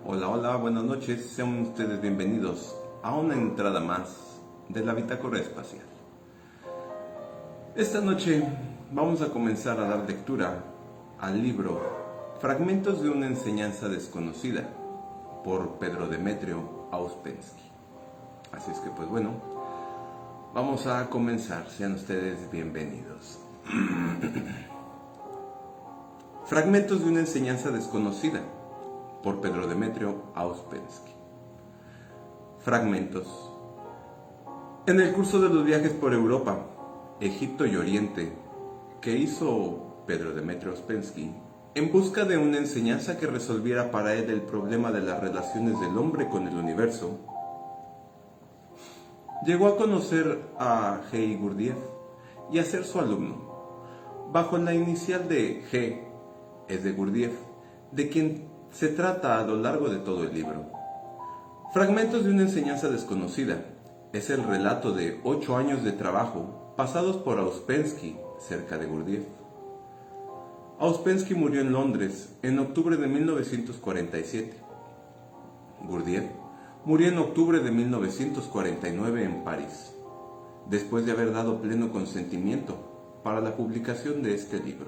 Hola, hola, buenas noches. Sean ustedes bienvenidos a una entrada más de la Bitácora Espacial. Esta noche vamos a comenzar a dar lectura al libro Fragmentos de una enseñanza desconocida por Pedro Demetrio Auspensky. Así es que pues bueno, vamos a comenzar. Sean ustedes bienvenidos. Fragmentos de una enseñanza desconocida por Pedro Demetrio Auspensky. Fragmentos. En el curso de los viajes por Europa, Egipto y Oriente que hizo Pedro Demetrio Auspensky en busca de una enseñanza que resolviera para él el problema de las relaciones del hombre con el universo, llegó a conocer a G. Gurdjieff y a ser su alumno, bajo la inicial de G, es de Gurdjieff, de quien se trata a lo largo de todo el libro. Fragmentos de una enseñanza desconocida es el relato de 8 años de trabajo pasados por Auspensky cerca de Gurdjieff. Auspensky murió en Londres en octubre de 1947. Gurdjieff murió en octubre de 1949 en París, después de haber dado pleno consentimiento para la publicación de este libro.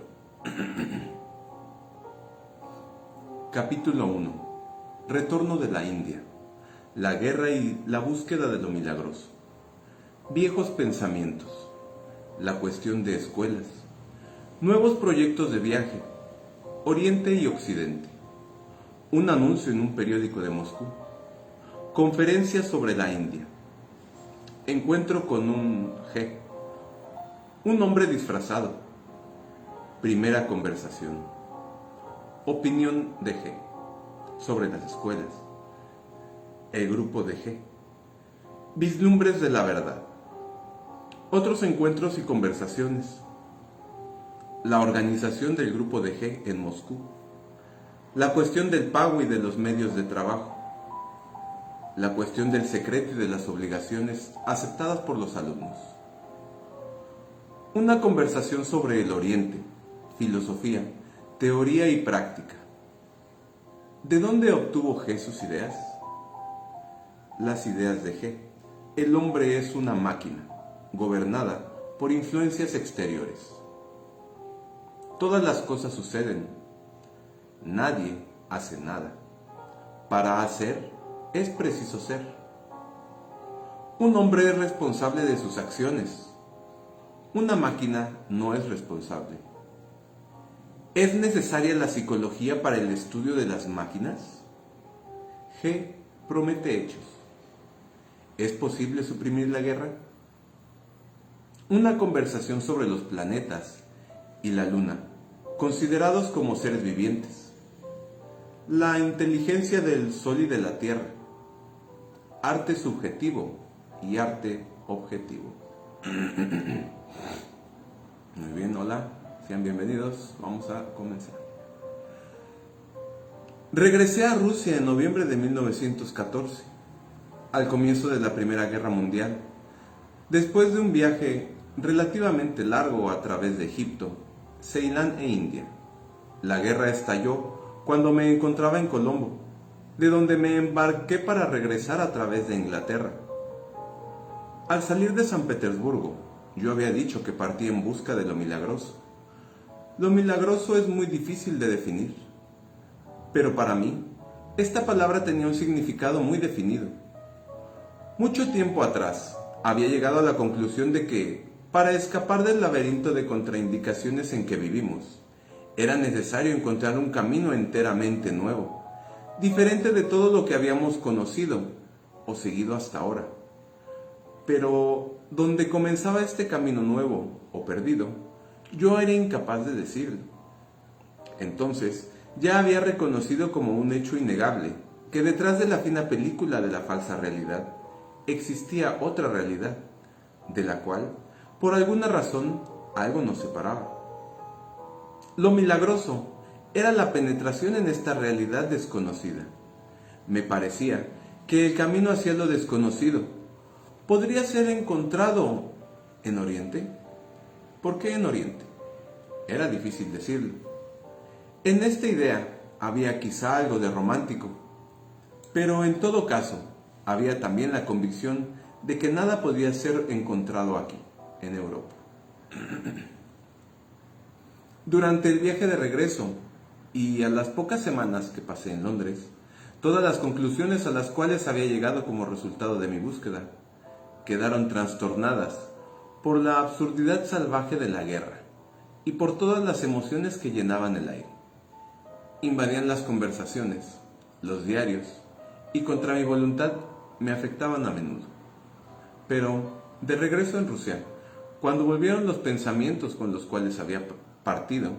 Capítulo 1. Retorno de la India. La guerra y la búsqueda de lo milagroso. Viejos pensamientos. La cuestión de escuelas. Nuevos proyectos de viaje. Oriente y Occidente. Un anuncio en un periódico de Moscú. Conferencia sobre la India. Encuentro con un G. Un hombre disfrazado. Primera conversación. Opinión de G. Sobre las escuelas. El grupo de G. Vislumbres de la verdad. Otros encuentros y conversaciones. La organización del grupo de G en Moscú. La cuestión del pago y de los medios de trabajo. La cuestión del secreto y de las obligaciones aceptadas por los alumnos. Una conversación sobre el Oriente, filosofía, teoría y práctica. ¿De dónde obtuvo G sus ideas? Las ideas de G. El hombre es una máquina, gobernada por influencias exteriores. Todas las cosas suceden. Nadie hace nada. Para hacer, es preciso ser. Un hombre es responsable de sus acciones. Una máquina no es responsable. ¿Es necesaria la psicología para el estudio de las máquinas? G promete hechos. ¿Es posible suprimir la guerra? Una conversación sobre los planetas y la luna, considerados como seres vivientes. La inteligencia del Sol y de la Tierra. Arte subjetivo y arte objetivo. Muy bien, hola, sean bienvenidos, vamos a comenzar. Regresé a Rusia en noviembre de 1914, al comienzo de la Primera Guerra Mundial, después de un viaje relativamente largo a través de Egipto, Ceilán e India. La guerra estalló cuando me encontraba en Colombo, de donde me embarqué para regresar a través de Inglaterra. Al salir de San Petersburgo, yo había dicho que partí en busca de lo milagroso. Lo milagroso es muy difícil de definir, pero para mí, esta palabra tenía un significado muy definido. Mucho tiempo atrás, había llegado a la conclusión de que, para escapar del laberinto de contraindicaciones en que vivimos, era necesario encontrar un camino enteramente nuevo, diferente de todo lo que habíamos conocido o seguido hasta ahora. Pero, ¿dónde comenzaba este camino nuevo o perdido? Yo era incapaz de decirlo. Entonces, ya había reconocido como un hecho innegable que detrás de la fina película de la falsa realidad existía otra realidad, de la cual, por alguna razón, algo nos separaba. Lo milagroso era la penetración en esta realidad desconocida. Me parecía que el camino hacia lo desconocido podría ser encontrado en Oriente. ¿Por qué en Oriente? Era difícil decirlo. En esta idea había quizá algo de romántico, Pero en todo caso, había también la convicción de que nada podía ser encontrado aquí, en Europa. Durante el viaje de regreso y a las pocas semanas que pasé en Londres, todas las conclusiones a las cuales había llegado como resultado de mi búsqueda quedaron trastornadas por la absurdidad salvaje de la guerra y por todas las emociones que llenaban el aire. Invadían las conversaciones, los diarios, y contra mi voluntad me afectaban a menudo. Pero, de regreso en Rusia, cuando volvieron los pensamientos con los cuales había partido,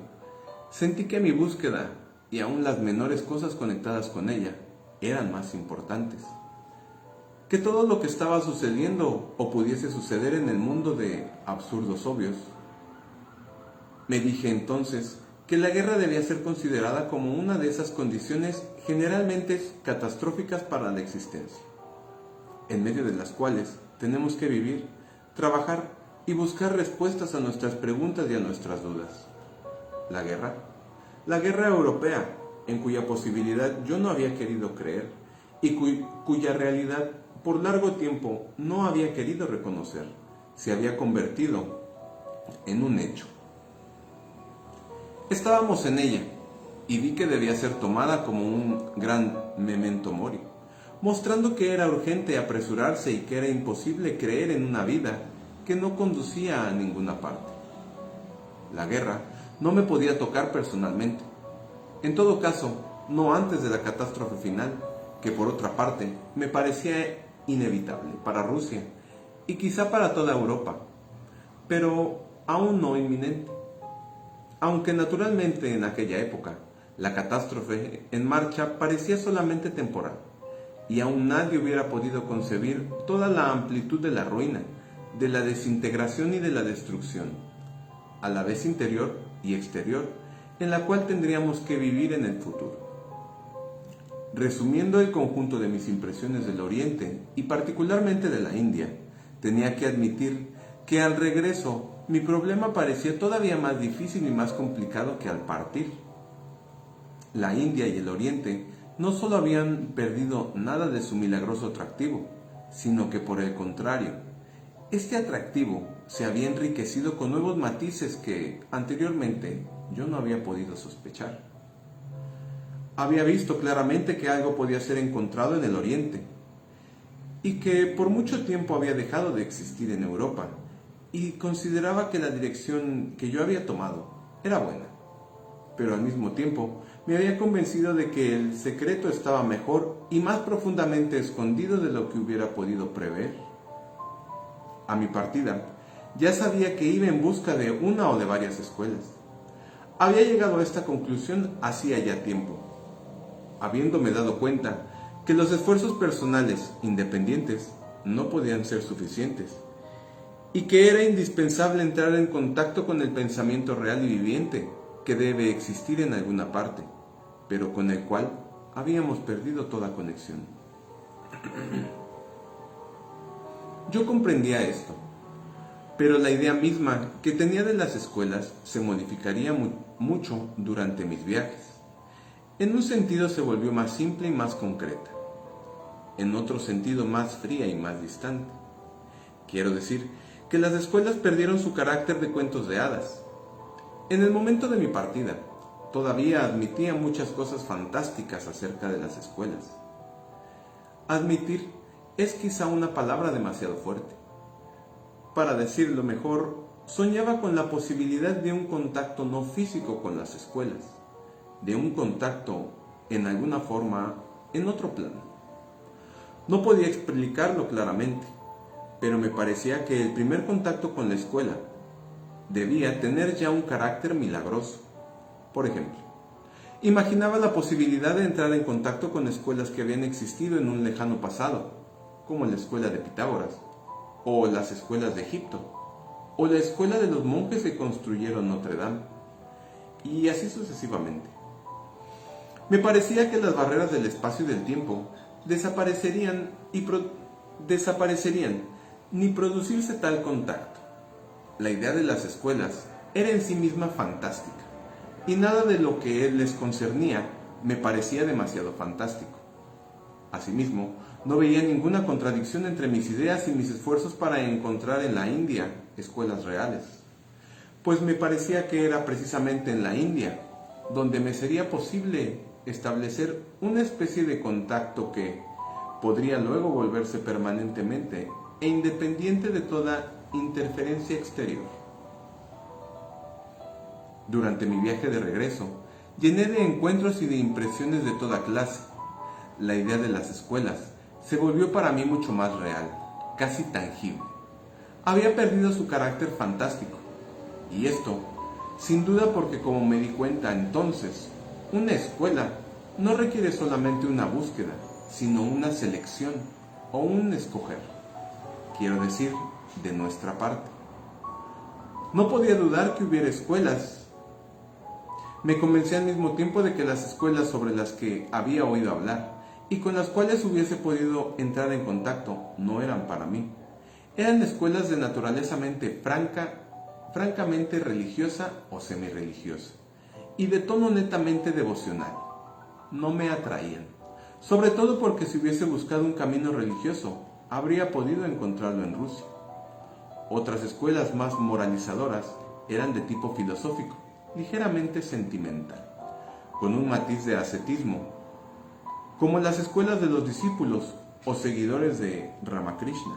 sentí que mi búsqueda y aún las menores cosas conectadas con ella eran más importantes. Que todo lo que estaba sucediendo o pudiese suceder en el mundo de absurdos obvios. Me dije entonces que la guerra debía ser considerada como una de esas condiciones generalmente catastróficas para la existencia, en medio de las cuales tenemos que vivir, trabajar y buscar respuestas a nuestras preguntas y a nuestras dudas. La guerra europea, en cuya posibilidad yo no había querido creer y cuya realidad por largo tiempo no había querido reconocer, se había convertido en un hecho. Estábamos en ella y vi que debía ser tomada como un gran memento mori, mostrando que era urgente apresurarse y que era imposible creer en una vida que no conducía a ninguna parte. La guerra no me podía tocar personalmente, en todo caso, no antes de la catástrofe final, que por otra parte me parecía inevitable para Rusia y quizá para toda Europa, pero aún no inminente. Aunque naturalmente en aquella época la catástrofe en marcha parecía solamente temporal, y aún nadie hubiera podido concebir toda la amplitud de la ruina, de la desintegración y de la destrucción, a la vez interior y exterior, en la cual tendríamos que vivir en el futuro. Resumiendo el conjunto de mis impresiones del Oriente, y particularmente de la India, tenía que admitir que al regreso mi problema parecía todavía más difícil y más complicado que al partir. La India y el Oriente no solo habían perdido nada de su milagroso atractivo, sino que por el contrario, este atractivo se había enriquecido con nuevos matices que anteriormente yo no había podido sospechar. Había visto claramente que algo podía ser encontrado en el Oriente y que por mucho tiempo había dejado de existir en Europa, y consideraba que la dirección que yo había tomado era buena, pero al mismo tiempo me había convencido de que el secreto estaba mejor y más profundamente escondido de lo que hubiera podido prever. A mi partida, ya sabía que iba en busca de una o de varias escuelas. Había llegado a esta conclusión hacía ya tiempo, habiéndome dado cuenta que los esfuerzos personales independientes no podían ser suficientes, y que era indispensable entrar en contacto con el pensamiento real y viviente que debe existir en alguna parte, pero con el cual habíamos perdido toda conexión. Yo comprendía esto, pero la idea misma que tenía de las escuelas se modificaría mucho durante mis viajes. En un sentido se volvió más simple y más concreta, en otro sentido más fría y más distante. Quiero decir que las escuelas perdieron su carácter de cuentos de hadas. En el momento de mi partida, todavía admitía muchas cosas fantásticas acerca de las escuelas. Admitir es quizá una palabra demasiado fuerte. Para decirlo mejor, soñaba con la posibilidad de un contacto no físico con las escuelas, de un contacto, en alguna forma, en otro plano. No podía explicarlo claramente, pero me parecía que el primer contacto con la escuela debía tener ya un carácter milagroso. Por ejemplo, imaginaba la posibilidad de entrar en contacto con escuelas que habían existido en un lejano pasado, como la escuela de Pitágoras, o las escuelas de Egipto, o la escuela de los monjes que construyeron Notre Dame, y así sucesivamente. Me parecía que las barreras del espacio y del tiempo desaparecerían ni producirse tal contacto. La idea de las escuelas era en sí misma fantástica, y nada de lo que les concernía me parecía demasiado fantástico. Asimismo, no veía ninguna contradicción entre mis ideas y mis esfuerzos para encontrar en la India escuelas reales, pues me parecía que era precisamente en la India donde me sería posible establecer una especie de contacto que podría luego volverse permanentemente e independiente de toda interferencia exterior. Durante mi viaje de regreso, llené de encuentros y de impresiones de toda clase. La idea de las escuelas se volvió para mí mucho más real, casi tangible. Había perdido su carácter fantástico, y esto, sin duda porque como me di cuenta entonces, una escuela no requiere solamente una búsqueda, sino una selección o un escoger. Quiero decir, de nuestra parte. No podía dudar que hubiera escuelas. Me convencí al mismo tiempo de que las escuelas sobre las que había oído hablar y con las cuales hubiese podido entrar en contacto no eran para mí. Eran escuelas de naturaleza francamente religiosa o semirreligiosa, y de tono netamente devocional. No me atraían, sobre todo porque si hubiese buscado un camino religioso, habría podido encontrarlo en Rusia. Otras escuelas más moralizadoras eran de tipo filosófico, ligeramente sentimental, con un matiz de ascetismo, como las escuelas de los discípulos o seguidores de Ramakrishna.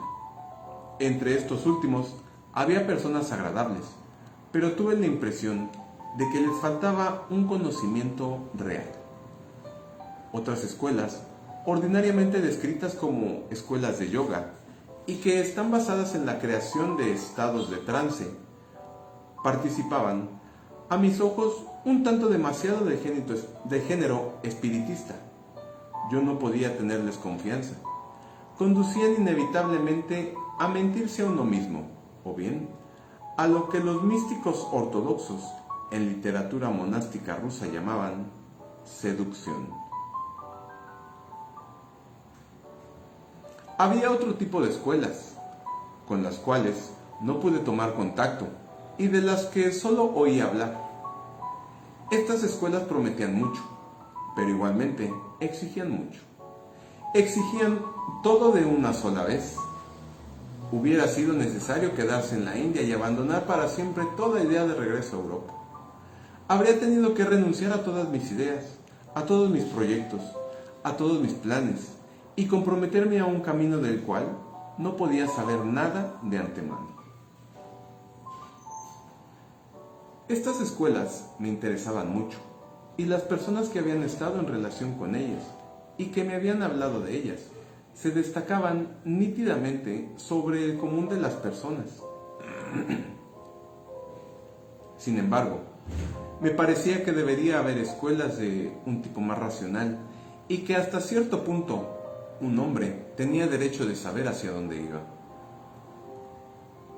Entre estos últimos había personas agradables, pero tuve la impresión de que les faltaba un conocimiento real. Otras escuelas, ordinariamente descritas como escuelas de yoga, y que están basadas en la creación de estados de trance, participaban, a mis ojos, un tanto demasiado de género espiritista. Yo no podía tenerles confianza. Conducían inevitablemente a mentirse a uno mismo, o bien a lo que los místicos ortodoxos en literatura monástica rusa llamaban seducción. Había otro tipo de escuelas, con las cuales no pude tomar contacto y de las que solo oí hablar. Estas escuelas prometían mucho, pero igualmente exigían mucho. Exigían todo de una sola vez. Hubiera sido necesario quedarse en la India y abandonar para siempre toda idea de regreso a Europa. Habría tenido que renunciar a todas mis ideas, a todos mis proyectos, a todos mis planes, y comprometerme a un camino del cual no podía saber nada de antemano. Estas escuelas me interesaban mucho, y las personas que habían estado en relación con ellas y que me habían hablado de ellas se destacaban nítidamente sobre el común de las personas. Sin embargo, me parecía que debería haber escuelas de un tipo más racional y que hasta cierto punto un hombre tenía derecho de saber hacia dónde iba.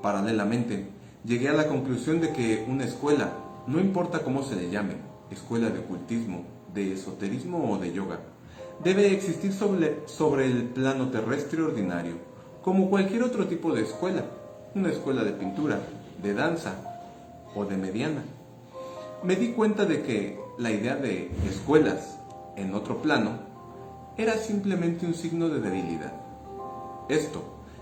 Paralelamente, llegué a la conclusión de que una escuela, no importa cómo se le llame, escuela de ocultismo, de esoterismo o de yoga, debe existir sobre el plano terrestre ordinario, como cualquier otro tipo de escuela, una escuela de pintura, de danza o de mediana. Me di cuenta de que la idea de escuelas en otro plano era simplemente un signo de debilidad. Esto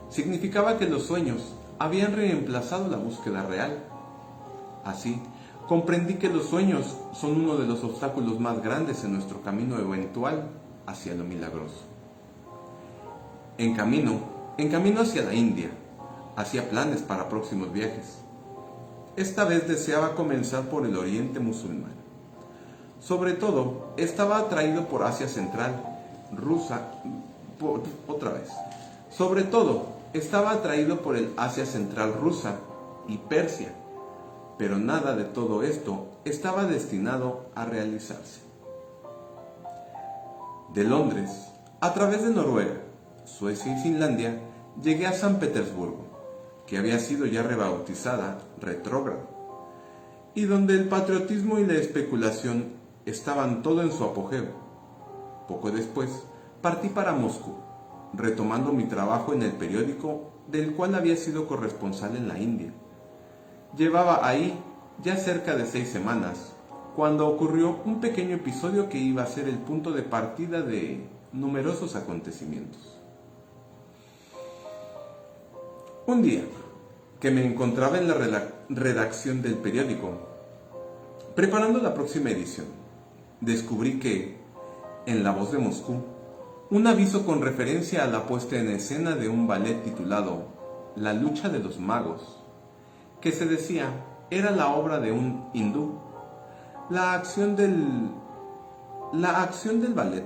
significaba que los sueños habían reemplazado la búsqueda real. Así, comprendí que los sueños son uno de los obstáculos más grandes en nuestro camino eventual hacia lo milagroso. En camino hacia la India, hacía planes para próximos viajes. Esta vez deseaba comenzar por el oriente musulmán. Sobre todo, estaba atraído por Asia Central, estaba atraído por el Asia Central rusa y Persia, pero nada de todo esto estaba destinado a realizarse. De Londres, a través de Noruega, Suecia y Finlandia, llegué a San Petersburgo, que había sido ya rebautizada retrógrado, y donde el patriotismo y la especulación estaban todo en su apogeo. Poco después, partí para Moscú, retomando mi trabajo en el periódico del cual había sido corresponsal en la India. Llevaba ahí ya cerca de 6 semanas, cuando ocurrió un pequeño episodio que iba a ser el punto de partida de numerosos acontecimientos. Un día, que me encontraba en la redacción del periódico, preparando la próxima edición, descubrí que, en La Voz de Moscú, un aviso con referencia a la puesta en escena de un ballet titulado La lucha de los magos, que se decía era la obra de un hindú. La acción del ballet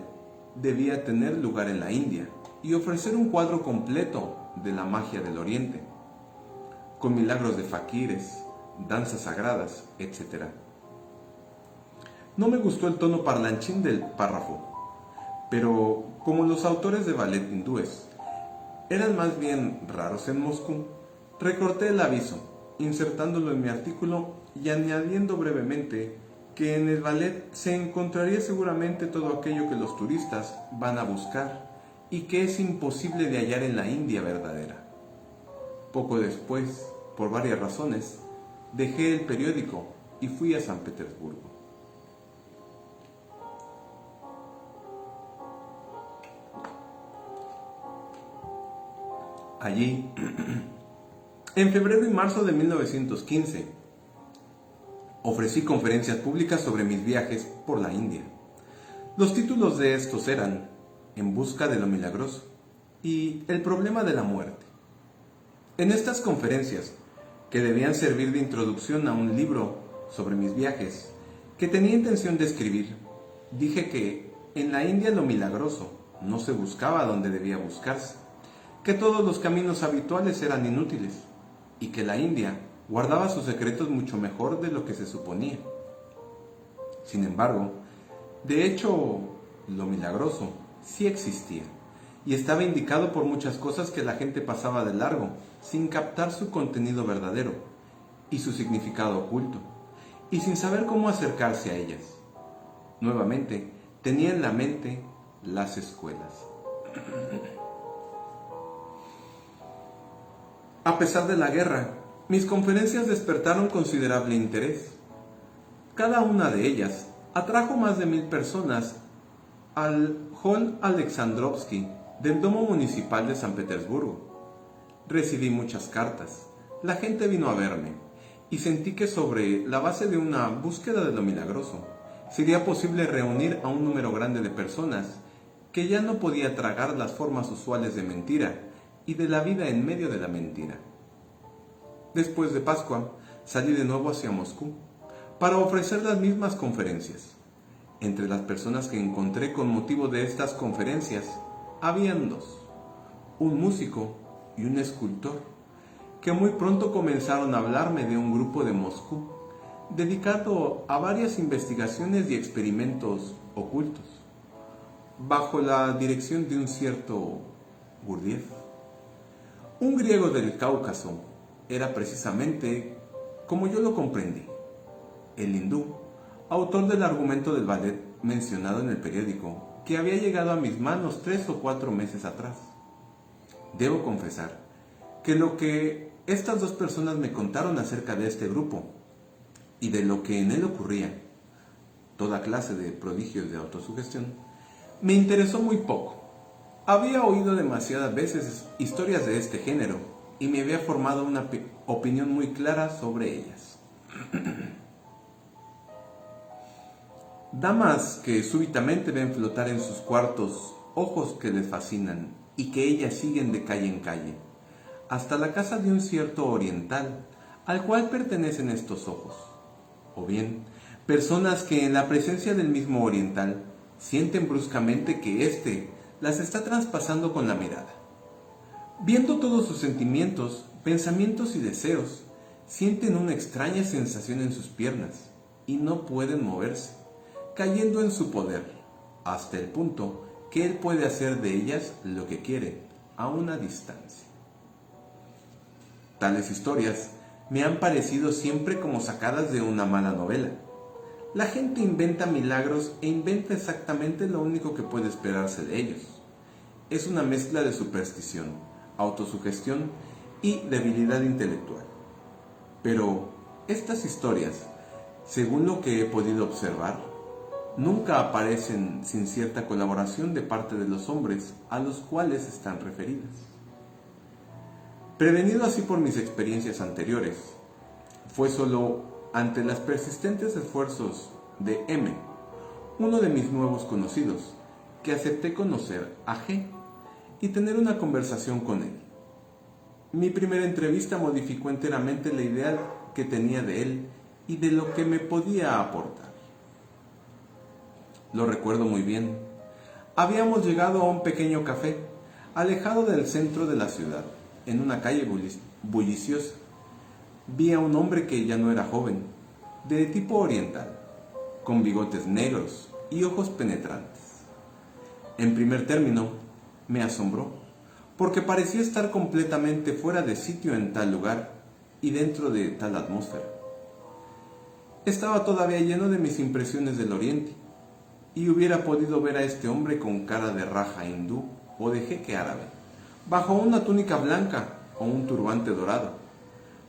debía tener lugar en la India y ofrecer un cuadro completo de la magia del Oriente, con milagros de faquires, danzas sagradas, etc. No me gustó el tono parlanchín del párrafo, pero como los autores de ballet hindúes eran más bien raros en Moscú, recorté el aviso, insertándolo en mi artículo y añadiendo brevemente que en el ballet se encontraría seguramente todo aquello que los turistas van a buscar y que es imposible de hallar en la India verdadera. Poco después, por varias razones, dejé el periódico y fui a San Petersburgo. Allí, en febrero y marzo de 1915, ofrecí conferencias públicas sobre mis viajes por la India. Los títulos de estos eran En busca de lo milagroso y El problema de la muerte. En estas conferencias, que debían servir de introducción a un libro sobre mis viajes, que tenía intención de escribir, dije que en la India lo milagroso no se buscaba donde debía buscarse, que todos los caminos habituales eran inútiles y que la India guardaba sus secretos mucho mejor de lo que se suponía. Sin embargo, de hecho, lo milagroso sí existía y estaba indicado por muchas cosas que la gente pasaba de largo sin captar su contenido verdadero y su significado oculto, y sin saber cómo acercarse a ellas. Nuevamente, tenía en la mente las escuelas. A pesar de la guerra, mis conferencias despertaron considerable interés. Cada una de ellas atrajo más de 1000 personas al Hall Alexandrovsky del Domo Municipal de San Petersburgo. Recibí muchas cartas, la gente vino a verme y sentí que sobre la base de una búsqueda de lo milagroso sería posible reunir a un número grande de personas que ya no podía tragar las formas usuales de mentira y de la vida en medio de la mentira. Después de Pascua, salí de nuevo hacia Moscú para ofrecer las mismas conferencias. Entre las personas que encontré con motivo de estas conferencias, habían dos, un músico y un escultor, que muy pronto comenzaron a hablarme de un grupo de Moscú, dedicado a varias investigaciones y experimentos ocultos, bajo la dirección de un cierto Gurdjieff. Un griego del Cáucaso era precisamente como yo lo comprendí, el hindú, autor del argumento del ballet mencionado en el periódico, que había llegado a mis manos 3 o 4 meses atrás. Debo confesar que lo que estas dos personas me contaron acerca de este grupo y de lo que en él ocurría, toda clase de prodigios de autosugestión, me interesó muy poco. Había oído demasiadas veces historias de este género y me había formado una opinión muy clara sobre ellas. Damas que súbitamente ven flotar en sus cuartos ojos que les fascinan y que ellas siguen de calle en calle, hasta la casa de un cierto oriental al cual pertenecen estos ojos. O bien, personas que en la presencia del mismo oriental sienten bruscamente que éste las está traspasando con la mirada. Viendo todos sus sentimientos, pensamientos y deseos, sienten una extraña sensación en sus piernas y no pueden moverse, cayendo en su poder, hasta el punto que él puede hacer de ellas lo que quiere, a una distancia. Tales historias me han parecido siempre como sacadas de una mala novela. La gente inventa milagros e inventa exactamente lo único que puede esperarse de ellos. Es una mezcla de superstición, autosugestión y debilidad intelectual. Pero estas historias, según lo que he podido observar, nunca aparecen sin cierta colaboración de parte de los hombres a los cuales están referidas. Prevenido así por mis experiencias anteriores, fue solo ante los persistentes esfuerzos de M, uno de mis nuevos conocidos, que acepté conocer a G y tener una conversación con él. Mi primera entrevista modificó enteramente la idea que tenía de él y de lo que me podía aportar. Lo recuerdo muy bien. Habíamos llegado a un pequeño café, alejado del centro de la ciudad, en una calle bulliciosa. Vi a un hombre que ya no era joven, de tipo oriental, con bigotes negros y ojos penetrantes. En primer término, me asombró, porque parecía estar completamente fuera de sitio en tal lugar y dentro de tal atmósfera. Estaba todavía lleno de mis impresiones del Oriente, y hubiera podido ver a este hombre con cara de raja hindú o de jeque árabe, bajo una túnica blanca o un turbante dorado,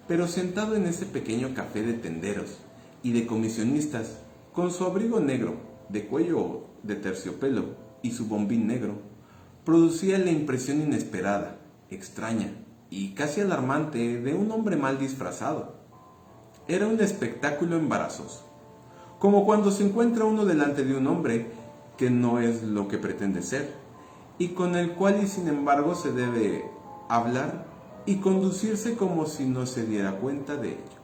pero sentado en ese pequeño café de tenderos y de comisionistas, con su abrigo negro, de cuello de terciopelo y su bombín negro, producía la impresión inesperada, extraña y casi alarmante de un hombre mal disfrazado. Era un espectáculo embarazoso, como cuando se encuentra uno delante de un hombre que no es lo que pretende ser, y con el cual y sin embargo se debe hablar y conducirse como si no se diera cuenta de ello.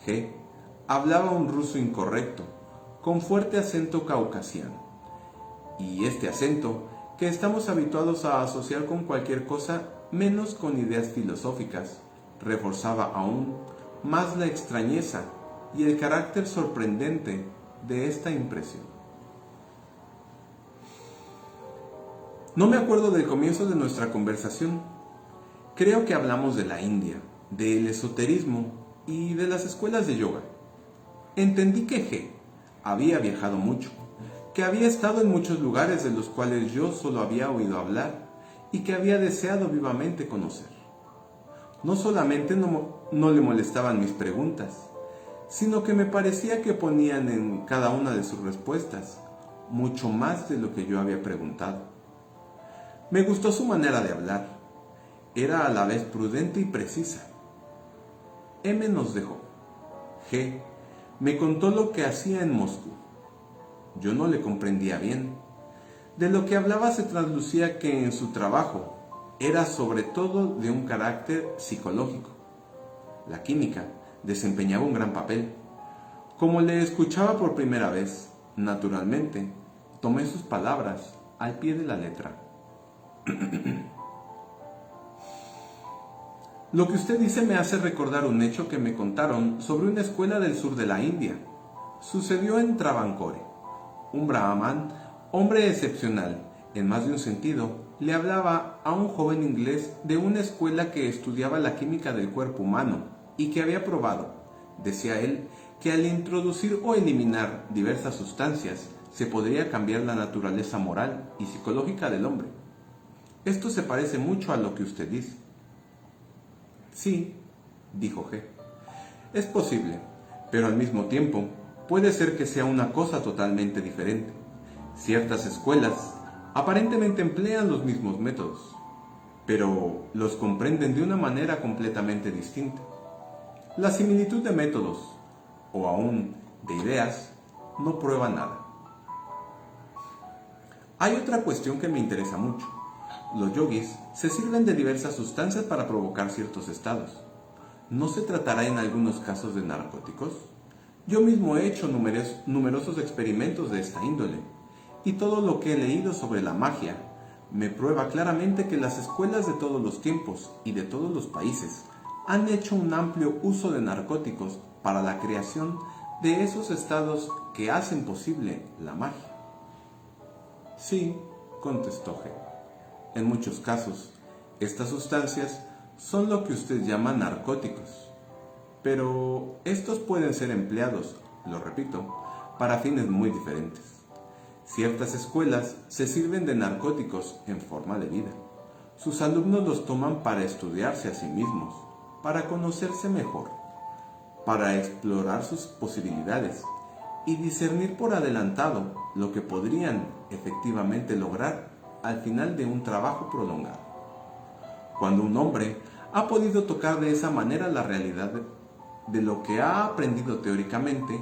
G hablaba un ruso incorrecto, con fuerte acento caucasiano, y este acento, que estamos habituados a asociar con cualquier cosa menos con ideas filosóficas, reforzaba aún más la extrañeza y el carácter sorprendente de esta impresión. No me acuerdo del comienzo de nuestra conversación. Creo que hablamos de la India, del esoterismo y de las escuelas de yoga. Entendí que G había viajado mucho, que había estado en muchos lugares de los cuales yo solo había oído hablar y que había deseado vivamente conocer. No solamente no le molestaban mis preguntas, sino que me parecía que ponían en cada una de sus respuestas mucho más de lo que yo había preguntado. Me gustó su manera de hablar. Era a la vez prudente y precisa. M nos dejó. G me contó lo que hacía en Moscú. Yo no le comprendía bien. De lo que hablaba se traslucía que en su trabajo era sobre todo de un carácter psicológico. La química desempeñaba un gran papel. Como le escuchaba por primera vez, naturalmente, tomé sus palabras al pie de la letra. Lo que usted dice me hace recordar un hecho que me contaron sobre una escuela del sur de la India. Sucedió en Travancore. Un brahman, hombre excepcional, en más de un sentido, le hablaba a un joven inglés de una escuela que estudiaba la química del cuerpo humano y que había probado, decía él, que al introducir o eliminar diversas sustancias se podría cambiar la naturaleza moral y psicológica del hombre. Esto se parece mucho a lo que usted dice. Sí, dijo G. Es posible, pero al mismo tiempo puede ser que sea una cosa totalmente diferente. Ciertas escuelas aparentemente emplean los mismos métodos, pero los comprenden de una manera completamente distinta. La similitud de métodos, o aún de ideas, no prueba nada. Hay otra cuestión que me interesa mucho. Los yogis se sirven de diversas sustancias para provocar ciertos estados. ¿No se tratará en algunos casos de narcóticos? Yo mismo he hecho numerosos experimentos de esta índole, y todo lo que he leído sobre la magia me prueba claramente que las escuelas de todos los tiempos y de todos los países han hecho un amplio uso de narcóticos para la creación de esos estados que hacen posible la magia. Sí, contestó G. En muchos casos, estas sustancias son lo que usted llama narcóticos, pero estos pueden ser empleados, lo repito, para fines muy diferentes. Ciertas escuelas se sirven de narcóticos en forma de vida. Sus alumnos los toman para estudiarse a sí mismos, para conocerse mejor, para explorar sus posibilidades y discernir por adelantado lo que podrían efectivamente lograr al final de un trabajo prolongado. Cuando un hombre ha podido tocar de esa manera la realidad de lo que ha aprendido teóricamente,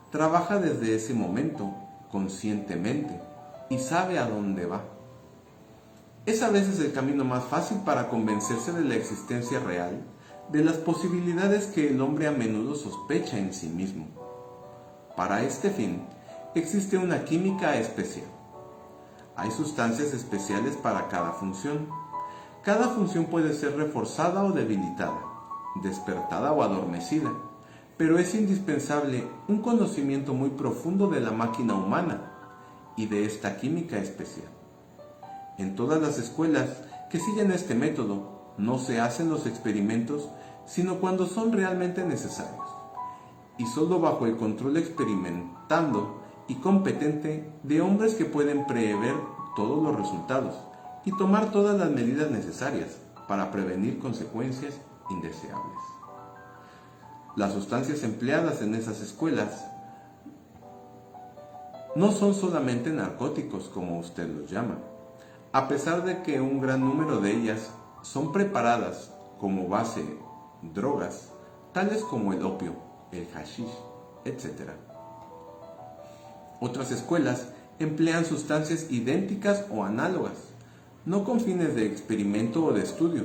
trabaja desde ese momento conscientemente y sabe a dónde va. Es a veces el camino más fácil para convencerse de la existencia real de las posibilidades que el hombre a menudo sospecha en sí mismo. Para este fin, existe una química especial. Hay sustancias especiales para cada función. Cada función puede ser reforzada o debilitada, despertada o adormecida, pero es indispensable un conocimiento muy profundo de la máquina humana y de esta química especial. En todas las escuelas que siguen este método, no se hacen los experimentos sino cuando son realmente necesarios, y solo bajo el control experimentando y competente de hombres que pueden prever todos los resultados y tomar todas las medidas necesarias para prevenir consecuencias indeseables. Las sustancias empleadas en esas escuelas no son solamente narcóticos como usted los llama, a pesar de que un gran número de ellas son preparadas como base drogas, tales como el opio, el hashish, etc. Otras escuelas emplean sustancias idénticas o análogas, no con fines de experimento o de estudio,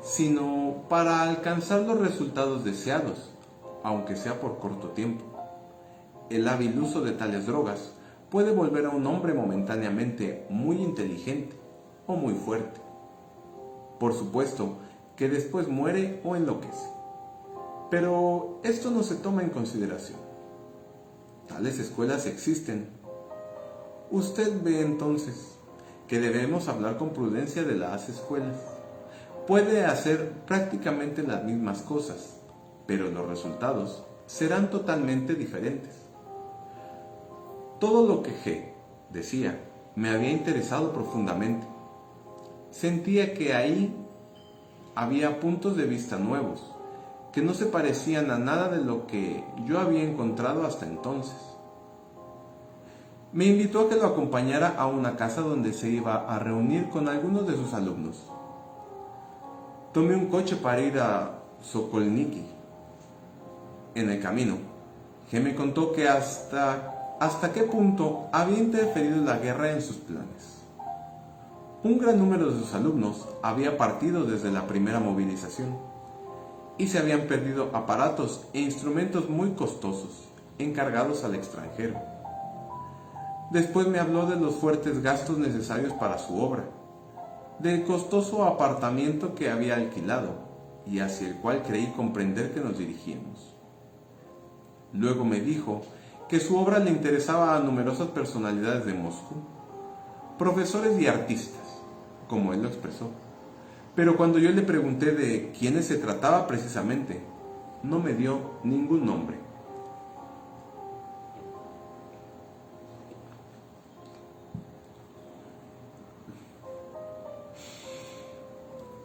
sino para alcanzar los resultados deseados, aunque sea por corto tiempo. El hábil uso de tales drogas puede volver a un hombre momentáneamente muy inteligente o muy fuerte. Por supuesto que después muere o enloquece. Pero esto no se toma en consideración. Tales escuelas existen. Usted ve entonces que debemos hablar con prudencia de las escuelas. Puede hacer prácticamente las mismas cosas, pero los resultados serán totalmente diferentes. Todo lo que G decía me había interesado profundamente. Sentía que ahí había puntos de vista nuevos, que no se parecían a nada de lo que yo había encontrado hasta entonces. Me invitó a que lo acompañara a una casa donde se iba a reunir con algunos de sus alumnos. Tomé un coche para ir a Sokolniki. En el camino, G me contó que hasta qué punto había interferido la guerra en sus planes. Un gran número de sus alumnos había partido desde la primera movilización y se habían perdido aparatos e instrumentos muy costosos encargados al extranjero. Después me habló de los fuertes gastos necesarios para su obra, del costoso apartamento que había alquilado y hacia el cual creí comprender que nos dirigíamos. Luego me dijo que su obra le interesaba a numerosas personalidades de Moscú, profesores y artistas, como él lo expresó. Pero cuando yo le pregunté de quiénes se trataba precisamente, no me dio ningún nombre.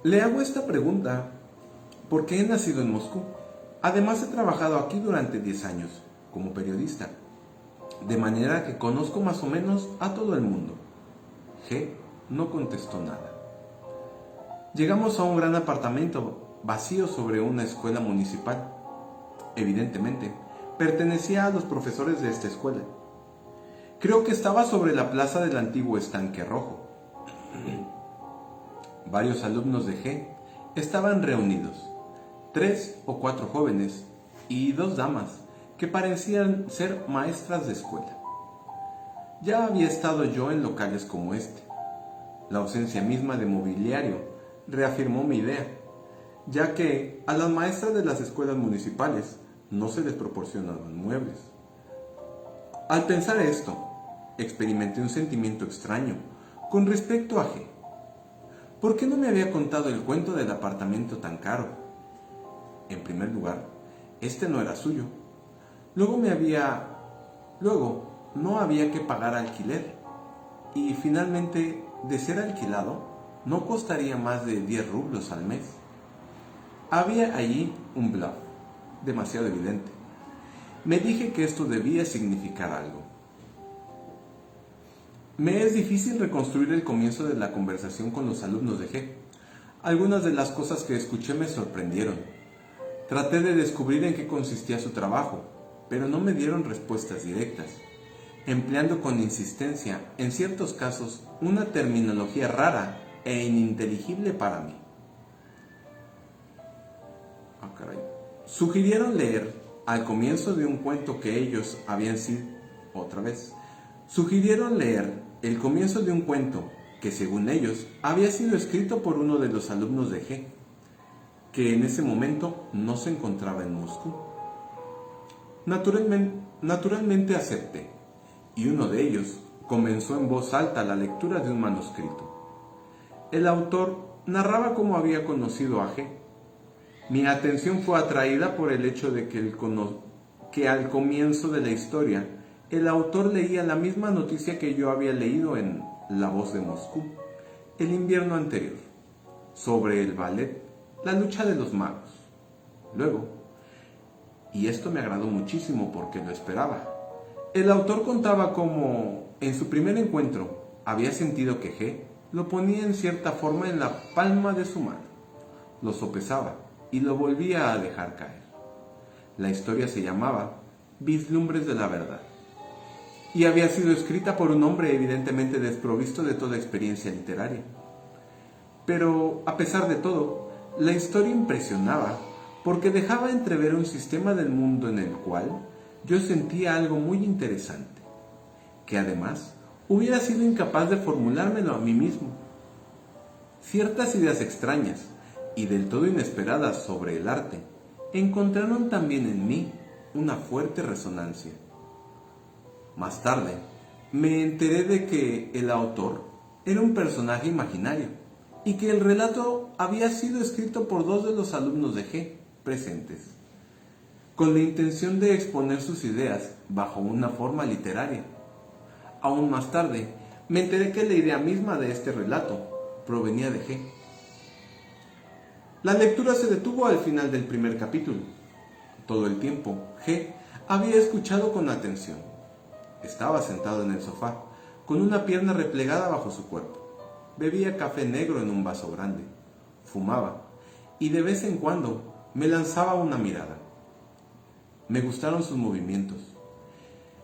Le hago esta pregunta porque he nacido en Moscú. Además he trabajado aquí durante 10 años como periodista, de manera que conozco más o menos a todo el mundo. G no contestó nada. Llegamos a un gran apartamento vacío sobre una escuela municipal. Evidentemente, pertenecía a los profesores de esta escuela. Creo que estaba sobre la plaza del antiguo estanque rojo. Varios alumnos de G estaban reunidos, 3 o 4 jóvenes y 2 damas que parecían ser maestras de escuela. Ya había estado yo en locales como este. La ausencia misma de mobiliario reafirmó mi idea, ya que a las maestras de las escuelas municipales no se les proporcionaban muebles. Al pensar esto, experimenté un sentimiento extraño con respecto a G. ¿Por qué no me había contado el cuento del apartamento tan caro? En primer lugar, este no era suyo. Luego no había que pagar alquiler. Y finalmente, de ser alquilado, no costaría más de 10 rublos al mes. Había allí un bluff demasiado evidente. Me dije que esto debía significar algo. Me es difícil reconstruir el comienzo de la conversación con los alumnos de G. Algunas de las cosas que escuché me sorprendieron. Traté de descubrir en qué consistía su trabajo, pero no me dieron respuestas directas, empleando con insistencia, en ciertos casos, una terminología rara e ininteligible para mí. Sugirieron leer al comienzo de un cuento que ellos habían sido, sugirieron leer el comienzo de un cuento que, según ellos, había sido escrito por uno de los alumnos de G, que en ese momento no se encontraba en Moscú. Naturalmente acepté, y uno de ellos comenzó en voz alta la lectura de un manuscrito. El autor narraba cómo había conocido a G. Mi atención fue atraída por el hecho de que al comienzo de la historia el autor leía la misma noticia que yo había leído en La Voz de Moscú, el invierno anterior, sobre el ballet, la lucha de los magos. Luego, y esto me agradó muchísimo porque lo esperaba, el autor contaba cómo, en su primer encuentro, había sentido que G lo ponía en cierta forma en la palma de su mano, lo sopesaba y lo volvía a dejar caer. La historia se llamaba Vislumbres de la Verdad y había sido escrita por un hombre evidentemente desprovisto de toda experiencia literaria. Pero, a pesar de todo, la historia impresionaba porque dejaba entrever un sistema del mundo en el cual yo sentía algo muy interesante, que además hubiera sido incapaz de formulármelo a mí mismo. Ciertas ideas extrañas y del todo inesperadas sobre el arte encontraron también en mí una fuerte resonancia. Más tarde, me enteré de que el autor era un personaje imaginario y que el relato había sido escrito por dos de los alumnos de G presentes, con la intención de exponer sus ideas bajo una forma literaria. Aún más tarde, me enteré que la idea misma de este relato provenía de G. La lectura se detuvo al final del primer capítulo. Todo el tiempo, G había escuchado con atención. Estaba sentado en el sofá, con una pierna replegada bajo su cuerpo. Bebía café negro en un vaso grande, fumaba y de vez en cuando me lanzaba una mirada. Me gustaron sus movimientos,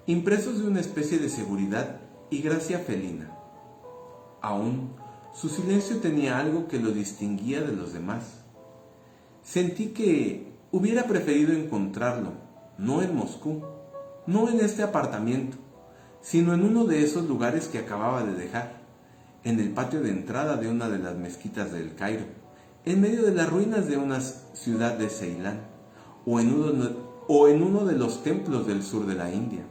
impresos de una especie de seguridad y gracia felina. Aún, su silencio tenía algo que lo distinguía de los demás. Sentí que hubiera preferido encontrarlo, no en Moscú, no en este apartamento, sino en uno de esos lugares que acababa de dejar, en el patio de entrada de una de las mezquitas del Cairo, en medio de las ruinas de una ciudad de Ceilán, o en uno de los templos del sur de la India,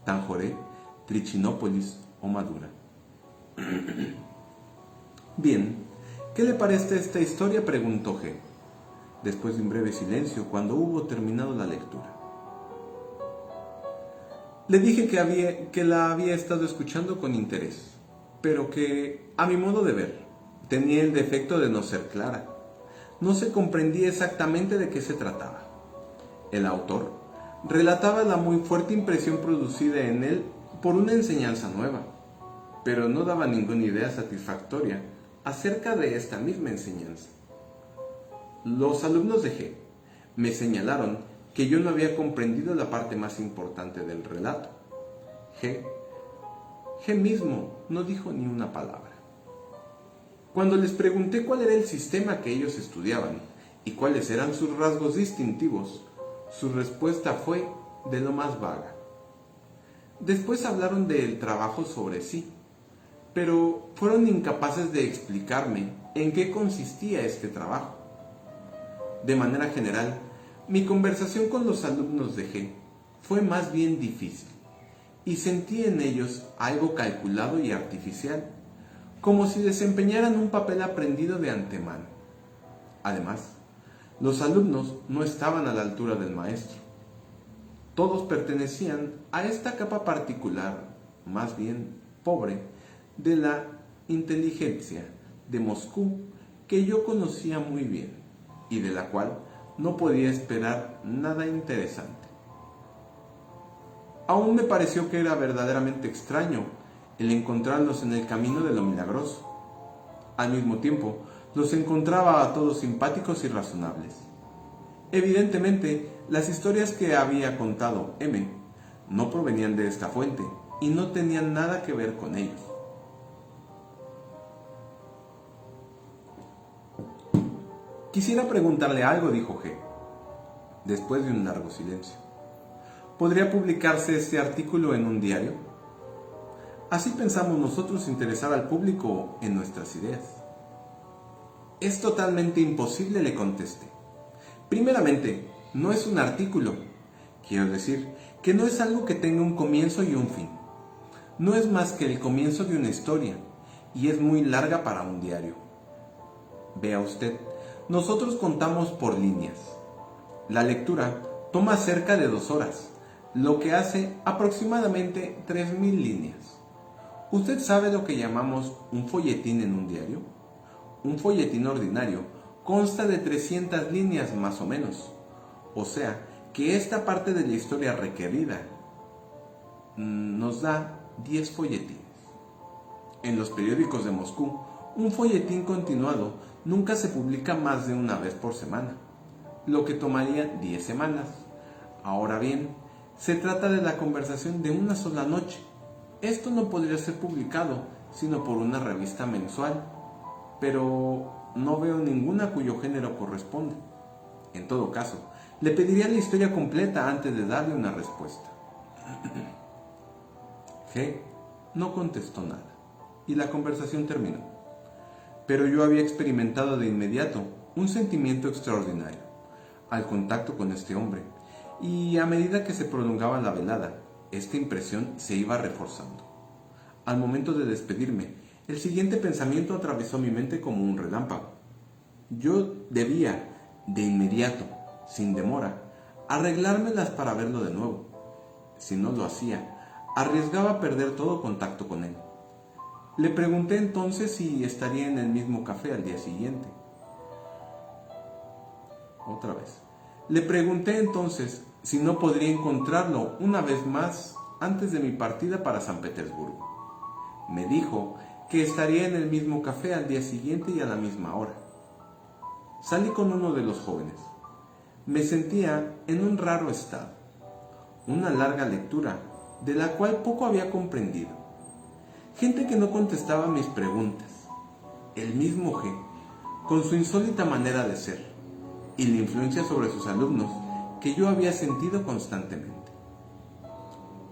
Tanjore, Trichinópolis o Madura. Bien, ¿qué le parece esta historia?, preguntó G, después de un breve silencio, cuando hubo terminado la lectura. Le dije que la había estado escuchando con interés, pero que, a mi modo de ver, tenía el defecto de no ser clara. No se comprendía exactamente de qué se trataba. El autor relataba la muy fuerte impresión producida en él por una enseñanza nueva, pero no daba ninguna idea satisfactoria acerca de esta misma enseñanza. Los alumnos de G me señalaron que yo no había comprendido la parte más importante del relato. G mismo no dijo ni una palabra. Cuando les pregunté cuál era el sistema que ellos estudiaban y cuáles eran sus rasgos distintivos, su respuesta fue de lo más vaga. Después hablaron del trabajo sobre sí, pero fueron incapaces de explicarme en qué consistía este trabajo. De manera general, mi conversación con los alumnos de G fue más bien difícil y sentí en ellos algo calculado y artificial, como si desempeñaran un papel aprendido de antemano. Además, los alumnos no estaban a la altura del maestro. Todos pertenecían a esta capa particular, más bien pobre, de la inteligencia de Moscú que yo conocía muy bien y de la cual no podía esperar nada interesante. Aún me pareció que era verdaderamente extraño el encontrarlos en el camino de lo milagroso. Al mismo tiempo, los encontraba a todos simpáticos y razonables. Evidentemente, las historias que había contado M no provenían de esta fuente y no tenían nada que ver con ellos. Quisiera preguntarle algo, dijo G, después de un largo silencio. ¿Podría publicarse este artículo en un diario? Así pensamos nosotros interesar al público en nuestras ideas. Es totalmente imposible, le contesté. Primeramente, no es un artículo. Quiero decir que no es algo que tenga un comienzo y un fin. No es más que el comienzo de una historia, y es muy larga para un diario. Vea usted, nosotros contamos por líneas. La lectura toma cerca de 2 horas, lo que hace aproximadamente 3000 líneas. ¿Usted sabe lo que llamamos un folletín en un diario? Un folletín ordinario consta de 300 líneas más o menos, o sea que esta parte de la historia requerida nos da 10 folletines. En los periódicos de Moscú, un folletín continuado nunca se publica más de una vez por semana, lo que tomaría 10 semanas. Ahora bien, se trata de la conversación de una sola noche. Esto no podría ser publicado sino por una revista mensual, pero no veo ninguna cuyo género corresponde. En todo caso, le pediría la historia completa antes de darle una respuesta. G no contestó nada y la conversación terminó. Pero yo había experimentado de inmediato un sentimiento extraordinario al contacto con este hombre, y a medida que se prolongaba la velada, esta impresión se iba reforzando. Al momento de despedirme, el siguiente pensamiento atravesó mi mente como un relámpago. Yo debía, de inmediato, sin demora, arreglármelas para verlo de nuevo. Si no lo hacía, arriesgaba perder todo contacto con él. Le pregunté entonces si estaría en el mismo café al día siguiente. Otra vez. Le pregunté entonces si no podría encontrarlo una vez más antes de mi partida para San Petersburgo. Me dijo que estaría en el mismo café al día siguiente y a la misma hora. Salí con uno de los jóvenes. Me sentía en un raro estado. Una larga lectura, de la cual poco había comprendido. Gente que no contestaba mis preguntas. El mismo G, con su insólita manera de ser, y la influencia sobre sus alumnos que yo había sentido constantemente.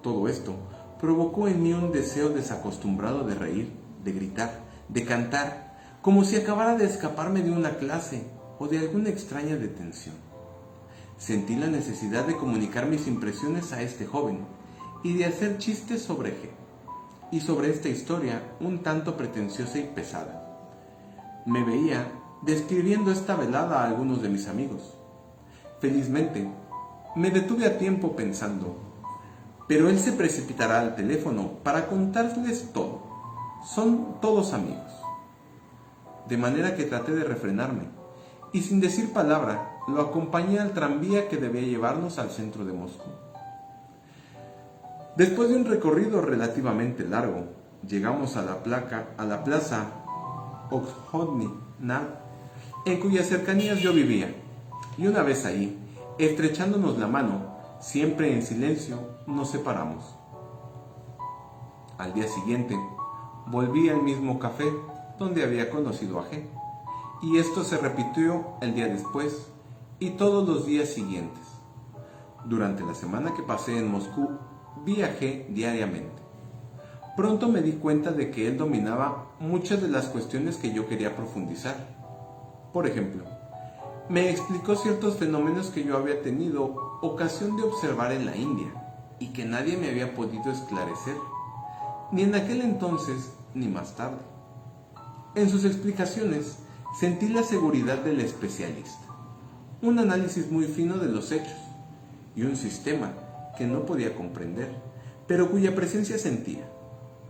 Todo esto provocó en mí un deseo desacostumbrado de reír, de gritar, de cantar, como si acabara de escaparme de una clase o de alguna extraña detención. Sentí la necesidad de comunicar mis impresiones a este joven y de hacer chistes sobre G y sobre esta historia un tanto pretenciosa y pesada. Me veía describiendo esta velada a algunos de mis amigos. Felizmente, me detuve a tiempo pensando, pero él se precipitará al teléfono para contarles todo. Son todos amigos. De manera que traté de refrenarme, y sin decir palabra, lo acompañé al tranvía que debía llevarnos al centro de Moscú. Después de un recorrido relativamente largo, llegamos a la plaza Okhodny Nad, en cuyas cercanías yo vivía, y una vez ahí, estrechándonos la mano, siempre en silencio, nos separamos. Al día siguiente, volví al mismo café donde había conocido a G, y esto se repitió el día después y todos los días siguientes. Durante la semana que pasé en Moscú, vi a G diariamente. Pronto me di cuenta de que él dominaba muchas de las cuestiones que yo quería profundizar. Por ejemplo, me explicó ciertos fenómenos que yo había tenido ocasión de observar en la India y que nadie me había podido esclarecer, ni en aquel entonces ni más tarde. En sus explicaciones sentí la seguridad del especialista, un análisis muy fino de los hechos y un sistema que no podía comprender, pero cuya presencia sentía,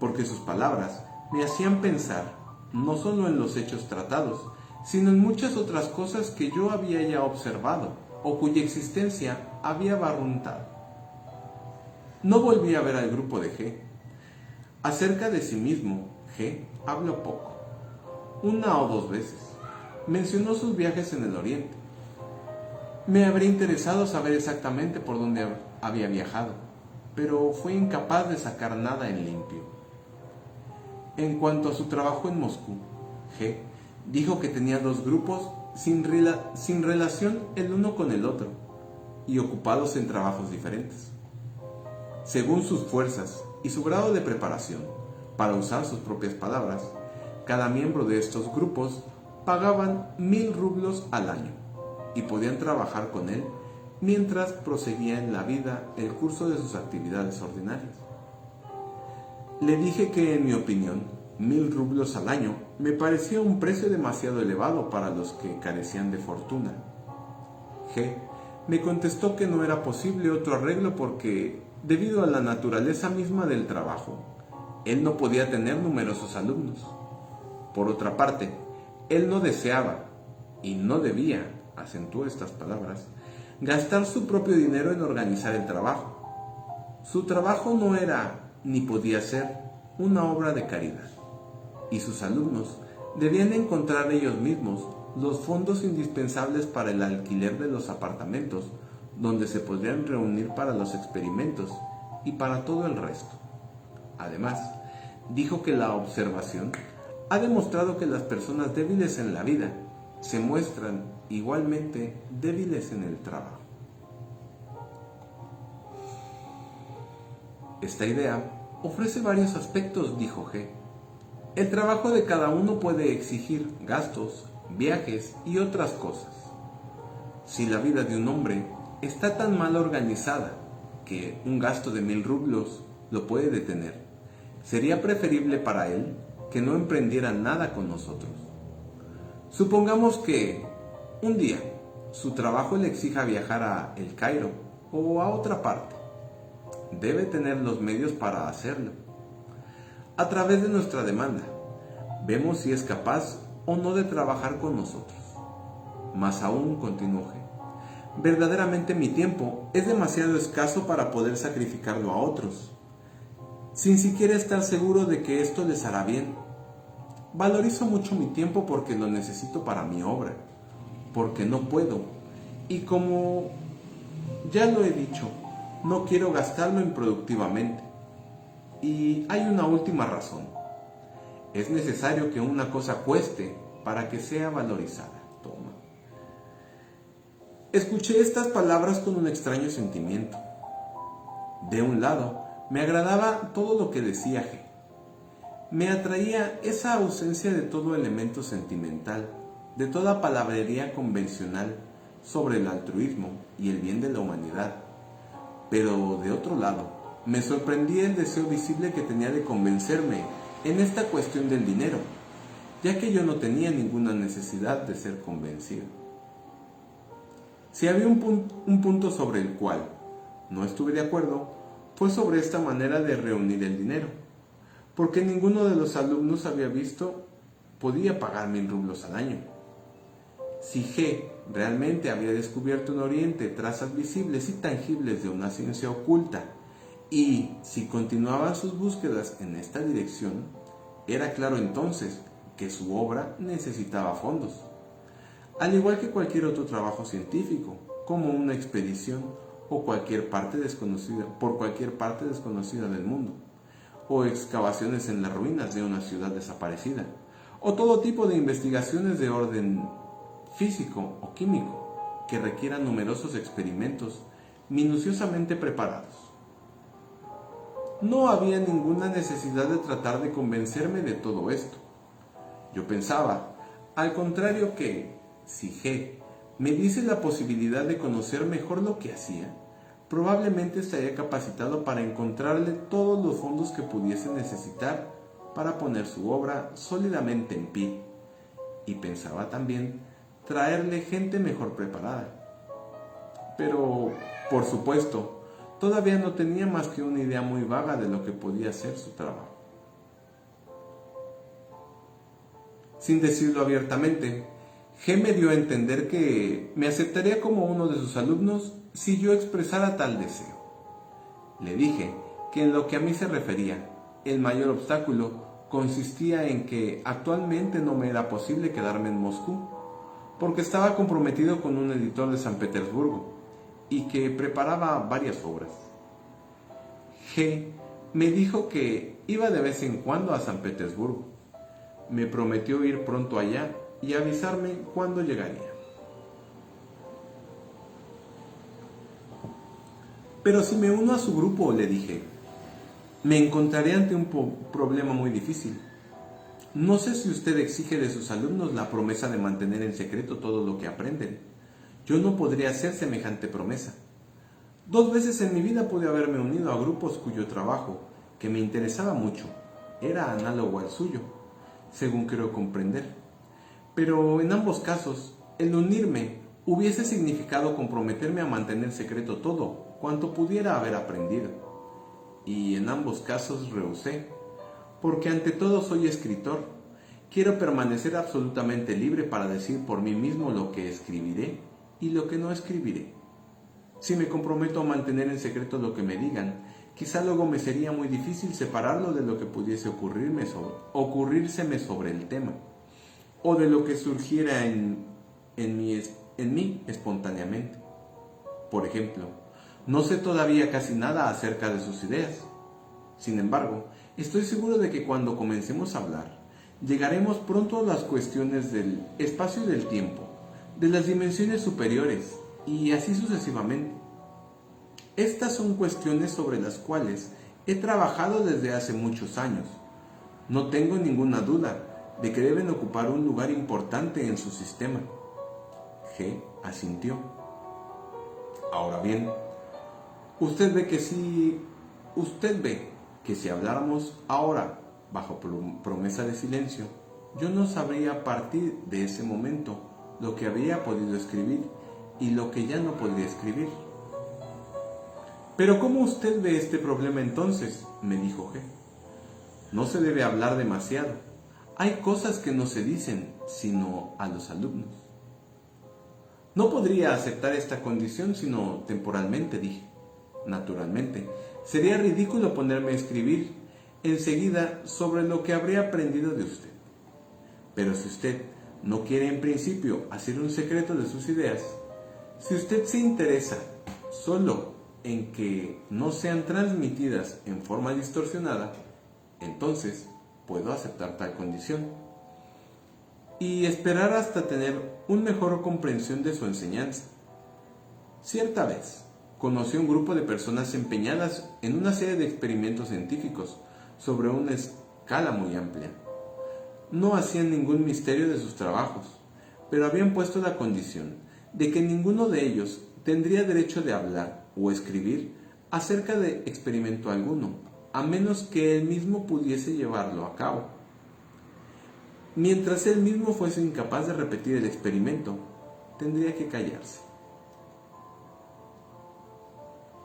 porque sus palabras me hacían pensar no solo en los hechos tratados, sino en muchas otras cosas que yo había ya observado o cuya existencia había barruntado. No volví a ver al grupo de G. Acerca de sí mismo, G habló poco. 1 o 2 veces. Mencionó sus viajes en el Oriente. Me habría interesado saber exactamente por dónde había viajado, pero fue incapaz de sacar nada en limpio. En cuanto a su trabajo en Moscú, G dijo que tenía 2 grupos sin relación el uno con el otro y ocupados en trabajos diferentes. Según sus fuerzas y su grado de preparación, para usar sus propias palabras, cada miembro de estos grupos pagaban 1000 rublos al año y podían trabajar con él mientras proseguía en la vida el curso de sus actividades ordinarias. Le dije que, en mi opinión, 1000 rublos al año me parecía un precio demasiado elevado para los que carecían de fortuna. G me contestó que no era posible otro arreglo porque, debido a la naturaleza misma del trabajo, él no podía tener numerosos alumnos. Por otra parte, él no deseaba, y no debía, acentuó estas palabras, gastar su propio dinero en organizar el trabajo. Su trabajo no era, ni podía ser, una obra de caridad, y sus alumnos debían encontrar ellos mismos los fondos indispensables para el alquiler de los apartamentos donde se podrían reunir para los experimentos y para todo el resto. Además, dijo que la observación ha demostrado que las personas débiles en la vida se muestran igualmente débiles en el trabajo. Esta idea ofrece varios aspectos, dijo G. El trabajo de cada uno puede exigir gastos, viajes y otras cosas. Si la vida de un hombre está tan mal organizada que un gasto de 1000 rublos lo puede detener, sería preferible para él que no emprendiera nada con nosotros. Supongamos que un día su trabajo le exija viajar a El Cairo o a otra parte. Debe tener los medios para hacerlo. A través de nuestra demanda, vemos si es capaz o no de trabajar con nosotros. Más aún, continuó G, verdaderamente mi tiempo es demasiado escaso para poder sacrificarlo a otros, sin siquiera estar seguro de que esto les hará bien. Valorizo mucho mi tiempo porque lo necesito para mi obra, porque no puedo, y como ya lo he dicho, no quiero gastarlo improductivamente. Y hay una última razón. Es necesario que una cosa cueste para que sea valorizada. Toma. Escuché estas palabras con un extraño sentimiento. De un lado, me agradaba todo lo que decía G. Me atraía esa ausencia de todo elemento sentimental, de toda palabrería convencional sobre el altruismo y el bien de la humanidad. Pero de otro lado, me sorprendía el deseo visible que tenía de convencerme en esta cuestión del dinero, ya que yo no tenía ninguna necesidad de ser convencido. Si había un punto sobre el cual no estuve de acuerdo, fue sobre esta manera de reunir el dinero, porque ninguno de los alumnos había visto podía pagar 1000 rublos al año. Si G realmente había descubierto en Oriente trazas visibles y tangibles de una ciencia oculta, y si continuaban sus búsquedas en esta dirección, era claro entonces que su obra necesitaba fondos, al igual que cualquier otro trabajo científico, como una expedición o por cualquier parte desconocida del mundo, o excavaciones en las ruinas de una ciudad desaparecida, o todo tipo de investigaciones de orden físico o químico que requieran numerosos experimentos minuciosamente preparados. No había ninguna necesidad de tratar de convencerme de todo esto. Yo pensaba, al contrario, que si G me diese la posibilidad de conocer mejor lo que hacía, probablemente estaría capacitado para encontrarle todos los fondos que pudiese necesitar para poner su obra sólidamente en pie. Y pensaba también traerle gente mejor preparada. Pero, por supuesto, todavía no tenía más que una idea muy vaga de lo que podía ser su trabajo. Sin decirlo abiertamente, G me dio a entender que me aceptaría como uno de sus alumnos si yo expresara tal deseo. Le dije que en lo que a mí se refería, el mayor obstáculo consistía en que actualmente no me era posible quedarme en Moscú, porque estaba comprometido con un editor de San Petersburgo y que preparaba varias obras. G me dijo que iba de vez en cuando a San Petersburgo. Me prometió ir pronto allá y avisarme cuándo llegaría. Pero si me uno a su grupo, le dije, me encontraré ante un problema muy difícil. No sé si usted exige de sus alumnos la promesa de mantener en secreto todo lo que aprenden. Yo no podría hacer semejante promesa. 2 veces en mi vida pude haberme unido a grupos cuyo trabajo, que me interesaba mucho, era análogo al suyo, según creo comprender. Pero en ambos casos, el unirme hubiese significado comprometerme a mantener secreto todo cuanto pudiera haber aprendido. Y en ambos casos rehusé, porque ante todo soy escritor. Quiero permanecer absolutamente libre para decir por mí mismo lo que escribiré y lo que no escribiré. Si me comprometo a mantener en secreto lo que me digan, quizá luego me sería muy difícil separarlo de lo que pudiese ocurrírseme sobre el tema, o de lo que surgiera en mí espontáneamente. Por ejemplo, no sé todavía casi nada acerca de sus ideas. Sin embargo, estoy seguro de que cuando comencemos a hablar, llegaremos pronto a las cuestiones del espacio y del tiempo, de las dimensiones superiores, y así sucesivamente. Estas son cuestiones sobre las cuales he trabajado desde hace muchos años. No tengo ninguna duda de que deben ocupar un lugar importante en su sistema. G asintió. Ahora bien, usted ve que si habláramos ahora bajo promesa de silencio, yo no sabría a partir de ese momento lo que habría podido escribir y lo que ya no podría escribir. Pero ¿cómo usted ve este problema entonces?, me dijo G. No se debe hablar demasiado. Hay cosas que no se dicen sino a los alumnos. No podría aceptar esta condición sino temporalmente, dije. Naturalmente, sería ridículo ponerme a escribir enseguida sobre lo que habría aprendido de usted. Pero si usted no quiere en principio hacer un secreto de sus ideas, si usted se interesa solo en que no sean transmitidas en forma distorsionada, entonces puedo aceptar tal condición y esperar hasta tener una mejor comprensión de su enseñanza. Cierta vez conocí a un grupo de personas empeñadas en una serie de experimentos científicos sobre una escala muy amplia. No hacían ningún misterio de sus trabajos, pero habían puesto la condición de que ninguno de ellos tendría derecho de hablar o escribir acerca de experimento alguno, a menos que él mismo pudiese llevarlo a cabo. Mientras él mismo fuese incapaz de repetir el experimento, tendría que callarse.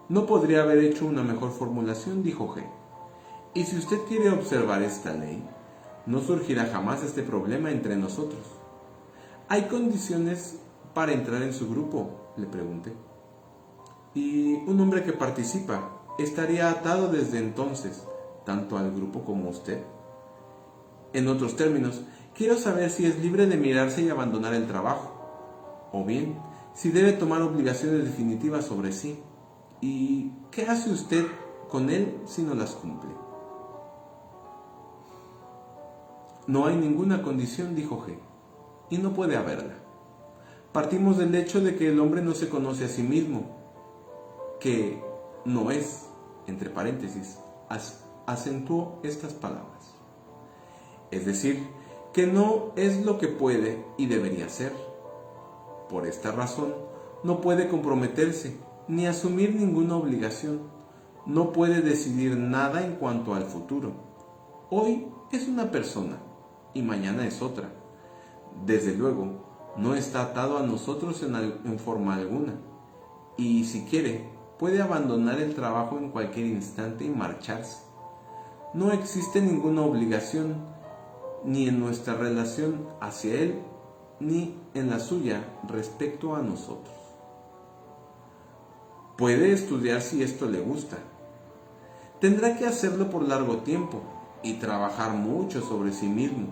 No podría haber hecho una mejor formulación, dijo G. Y si usted quiere observar esta ley, no surgirá jamás este problema entre nosotros. ¿Hay condiciones para entrar en su grupo?, le pregunté. Y un hombre que participa estaría atado desde entonces, tanto al grupo como a usted. En otros términos, quiero saber si es libre de mirarse y abandonar el trabajo, o bien, si debe tomar obligaciones definitivas sobre sí. ¿Y qué hace usted con él si no las cumple? No hay ninguna condición, dijo G, y no puede haberla. Partimos del hecho de que el hombre no se conoce a sí mismo, que no es, entre paréntesis, acentuó estas palabras. Es decir, que no es lo que puede y debería ser. Por esta razón, no puede comprometerse ni asumir ninguna obligación. No puede decidir nada en cuanto al futuro. Hoy es una persona y mañana es otra. Desde luego, no está atado a nosotros en forma alguna. Y si quiere, puede abandonar el trabajo en cualquier instante y marcharse. No existe ninguna obligación, ni en nuestra relación hacia él, ni en la suya respecto a nosotros. Puede estudiar si esto le gusta, tendrá que hacerlo por largo tiempo y trabajar mucho sobre sí mismo.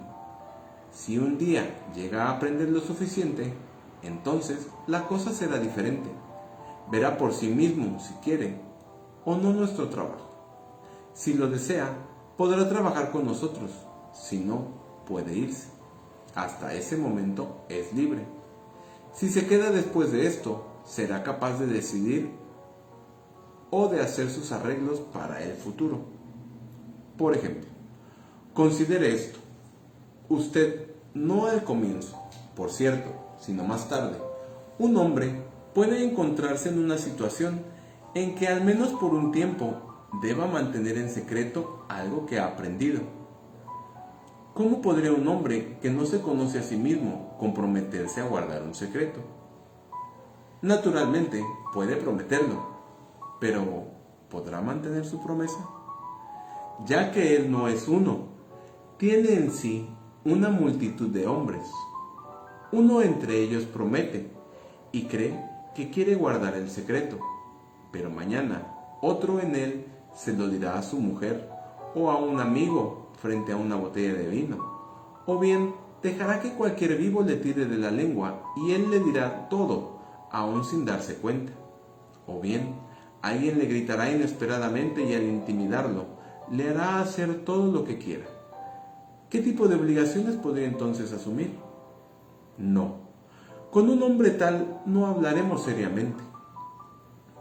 Si un día llega a aprender lo suficiente, entonces la cosa será diferente. Verá por sí mismo si quiere o no nuestro trabajo. Si lo desea, podrá trabajar con nosotros. Si no, puede irse. Hasta ese momento es libre. Si se queda después de esto, será capaz de decidir o de hacer sus arreglos para el futuro. Por ejemplo, considere esto. Usted, no al comienzo, por cierto, sino más tarde, un hombre puede encontrarse en una situación en que al menos por un tiempo deba mantener en secreto algo que ha aprendido. ¿Cómo podría un hombre que no se conoce a sí mismo comprometerse a guardar un secreto? Naturalmente, puede prometerlo, pero ¿podrá mantener su promesa? Ya que él no es uno, tiene en sí una multitud de hombres. Uno entre ellos promete y cree que quiere guardar el secreto, pero mañana otro en él se lo dirá a su mujer o a un amigo frente a una botella de vino, o bien dejará que cualquier vivo le tire de la lengua y él le dirá todo, aún sin darse cuenta, o bien alguien le gritará inesperadamente y al intimidarlo le hará hacer todo lo que quiera. ¿Qué tipo de obligaciones podría entonces asumir? No, con un hombre tal no hablaremos seriamente.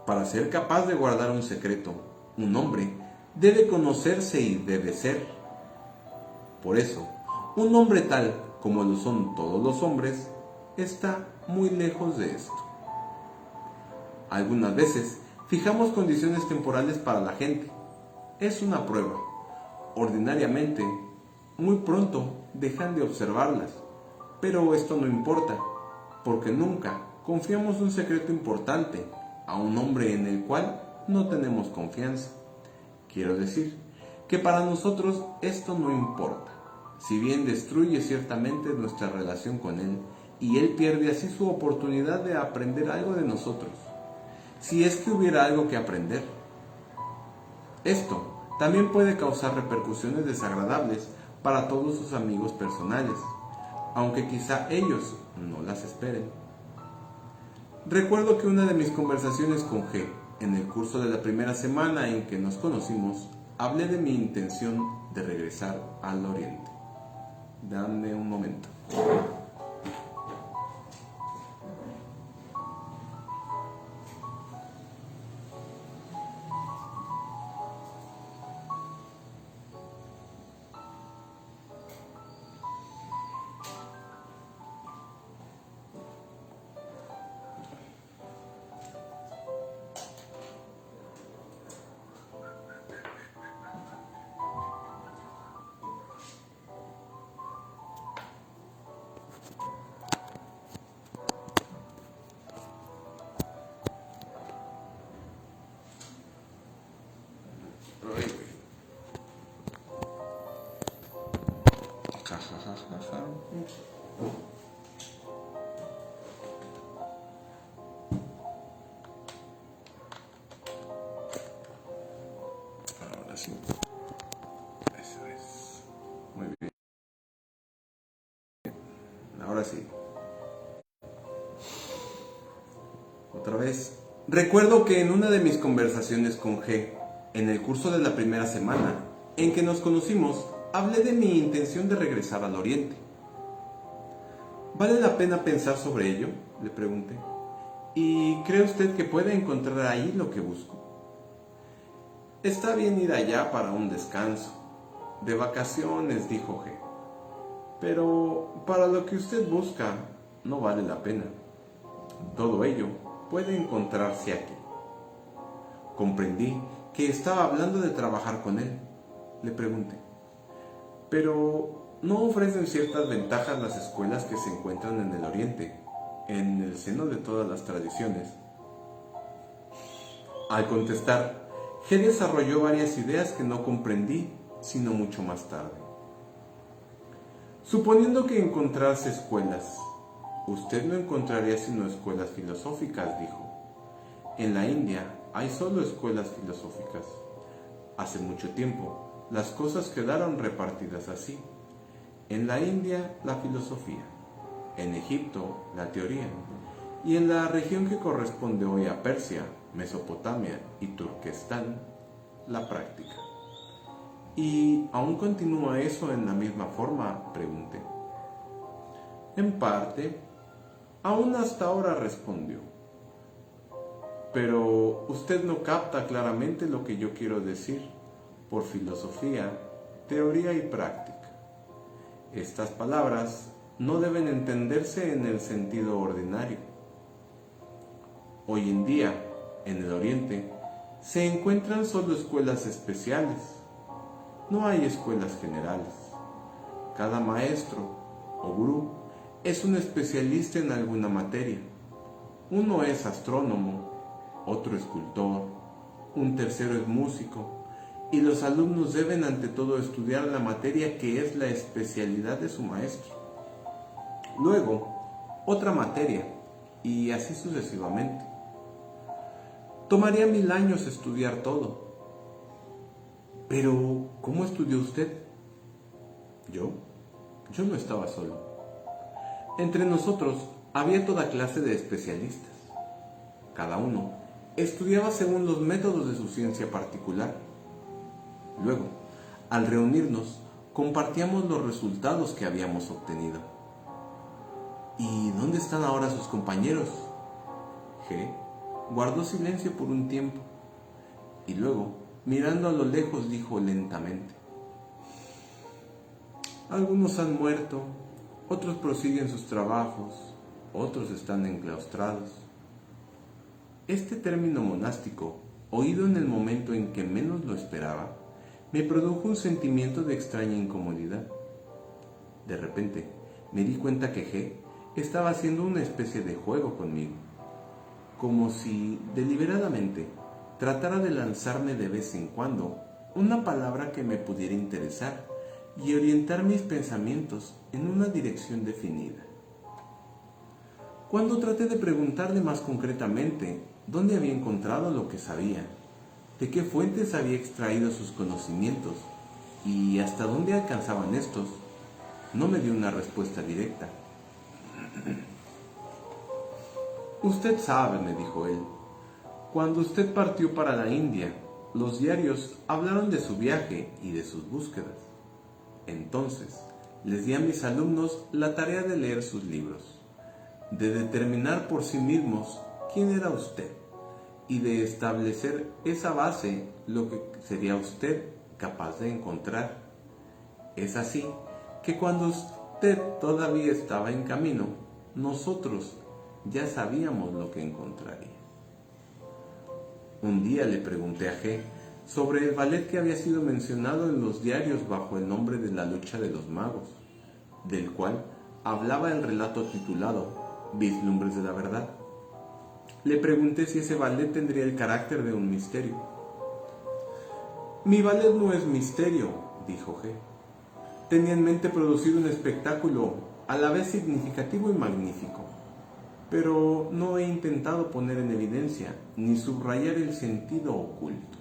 Para ser capaz de guardar un secreto, un hombre debe conocerse y debe ser. Por eso, un hombre tal como lo son todos los hombres, está muy lejos de esto. Algunas veces fijamos condiciones temporales para la gente. Es una prueba. Ordinariamente, muy pronto dejan de observarlas, pero esto no importa, porque nunca confiamos un secreto importante a un hombre en el cual no tenemos confianza. Quiero decir que para nosotros esto no importa, si bien destruye ciertamente nuestra relación con él y él pierde así su oportunidad de aprender algo de nosotros, si es que hubiera algo que aprender. Esto también puede causar repercusiones desagradables para todos sus amigos personales, aunque quizá ellos no las esperen. Recuerdo que una de mis conversaciones con G, en el curso de la primera semana en que nos conocimos, hablé de mi intención de regresar al Oriente. Dame un momento. Ahora sí. Eso es. Muy bien. Ahora sí. Otra vez. Recuerdo que en una de mis conversaciones con G, en el curso de la primera semana en que nos conocimos, hablé de mi intención de regresar al Oriente. ¿Vale la pena pensar sobre ello?, le pregunté. ¿Y cree usted que puede encontrar ahí lo que busco? Está bien ir allá para un descanso, de vacaciones, dijo G. Pero para lo que usted busca, no vale la pena. Todo ello puede encontrarse aquí. Comprendí que estaba hablando de trabajar con él. Le pregunté, ¿pero no ofrecen ciertas ventajas las escuelas que se encuentran en el Oriente, en el seno de todas las tradiciones? Al contestar, G desarrolló varias ideas que no comprendí, sino mucho más tarde. Suponiendo que encontrase escuelas, usted no encontraría sino escuelas filosóficas, dijo. En la India hay solo escuelas filosóficas. Hace mucho tiempo, las cosas quedaron repartidas así. En la India, la filosofía, en Egipto, la teoría, y en la región que corresponde hoy a Persia, Mesopotamia y Turquestán, la práctica. ¿Y aún continúa eso en la misma forma?, pregunté. En parte, aún hasta ahora, respondió. Pero usted no capta claramente lo que yo quiero decir por filosofía, teoría y práctica. Estas palabras no deben entenderse en el sentido ordinario. Hoy en día, en el Oriente, se encuentran solo escuelas especiales. No hay escuelas generales. Cada maestro o gurú es un especialista en alguna materia. Uno es astrónomo, otro escultor, un tercero es músico, y los alumnos deben ante todo estudiar la materia que es la especialidad de su maestro. Luego, otra materia, y así sucesivamente. Tomaría 1000 años estudiar todo. Pero, ¿cómo estudió usted? Yo no estaba solo. Entre nosotros había toda clase de especialistas. Cada uno estudiaba según los métodos de su ciencia particular. Luego, al reunirnos, compartíamos los resultados que habíamos obtenido. ¿Y dónde están ahora sus compañeros? G guardó silencio por un tiempo y luego, mirando a lo lejos, dijo lentamente: algunos han muerto, otros prosiguen sus trabajos, otros están enclaustrados. Este término monástico, oído en el momento en que menos lo esperaba, me produjo un sentimiento de extraña incomodidad. De repente, me di cuenta que G estaba haciendo una especie de juego conmigo, como si deliberadamente tratara de lanzarme de vez en cuando una palabra que me pudiera interesar y orientar mis pensamientos en una dirección definida. Cuando traté de preguntarle más concretamente dónde había encontrado lo que sabía, de qué fuentes había extraído sus conocimientos y hasta dónde alcanzaban estos, no me dio una respuesta directa. Usted sabe, me dijo él, cuando usted partió para la India, los diarios hablaron de su viaje y de sus búsquedas. Entonces, les di a mis alumnos la tarea de leer sus libros, de determinar por sí mismos quién era usted y de establecer esa base lo que sería usted capaz de encontrar. Es así que cuando usted todavía estaba en camino, nosotros ya sabíamos lo que encontraría. Un día le pregunté a G sobre el ballet que había sido mencionado en los diarios bajo el nombre de La lucha de los magos, del cual hablaba el relato titulado Vislumbres de la verdad. Le pregunté si ese ballet tendría el carácter de un misterio. Mi ballet no es misterio, dijo G. Tenía en mente producir un espectáculo a la vez significativo y magnífico, pero no he intentado poner en evidencia ni subrayar el sentido oculto.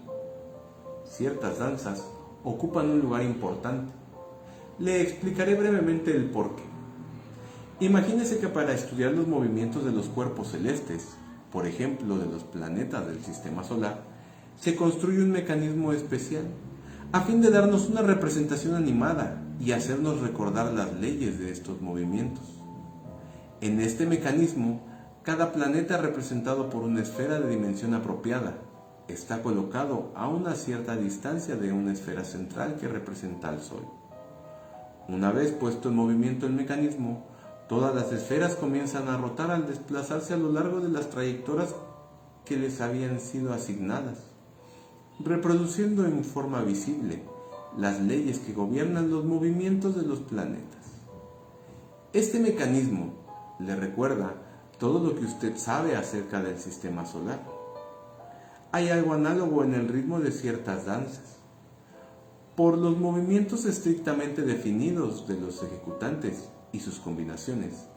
Ciertas danzas ocupan un lugar importante. Le explicaré brevemente el porqué. Imagínese que para estudiar los movimientos de los cuerpos celestes, por ejemplo de los planetas del sistema solar, se construye un mecanismo especial, a fin de darnos una representación animada y hacernos recordar las leyes de estos movimientos. En este mecanismo, cada planeta representado por una esfera de dimensión apropiada está colocado a una cierta distancia de una esfera central que representa al Sol. Una vez puesto en movimiento el mecanismo, todas las esferas comienzan a rotar al desplazarse a lo largo de las trayectorias que les habían sido asignadas, reproduciendo en forma visible las leyes que gobiernan los movimientos de los planetas. Este mecanismo le recuerda todo lo que usted sabe acerca del sistema solar. Hay algo análogo en el ritmo de ciertas danzas. Por los movimientos estrictamente definidos de los ejecutantes y sus combinaciones,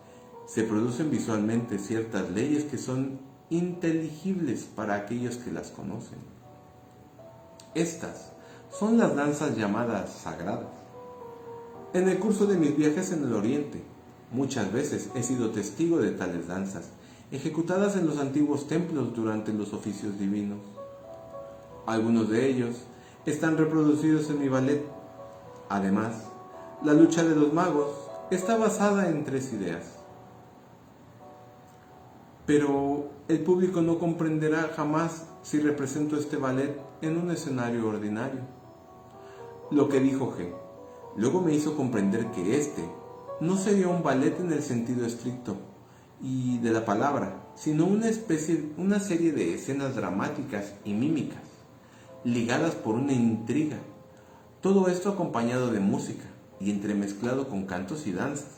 se producen visualmente ciertas leyes que son inteligibles para aquellos que las conocen. Estas son las danzas llamadas sagradas. En el curso de mis viajes en el Oriente, muchas veces he sido testigo de tales danzas, ejecutadas en los antiguos templos durante los oficios divinos. Algunos de ellos están reproducidos en mi ballet. Además, la lucha de los magos está basada en 3 ideas. Pero el público no comprenderá jamás si represento este ballet en un escenario ordinario. Lo que dijo G. Luego me hizo comprender que este no sería un ballet en el sentido estricto y de la palabra, sino una serie de escenas dramáticas y mímicas, ligadas por una intriga. Todo esto acompañado de música y entremezclado con cantos y danzas.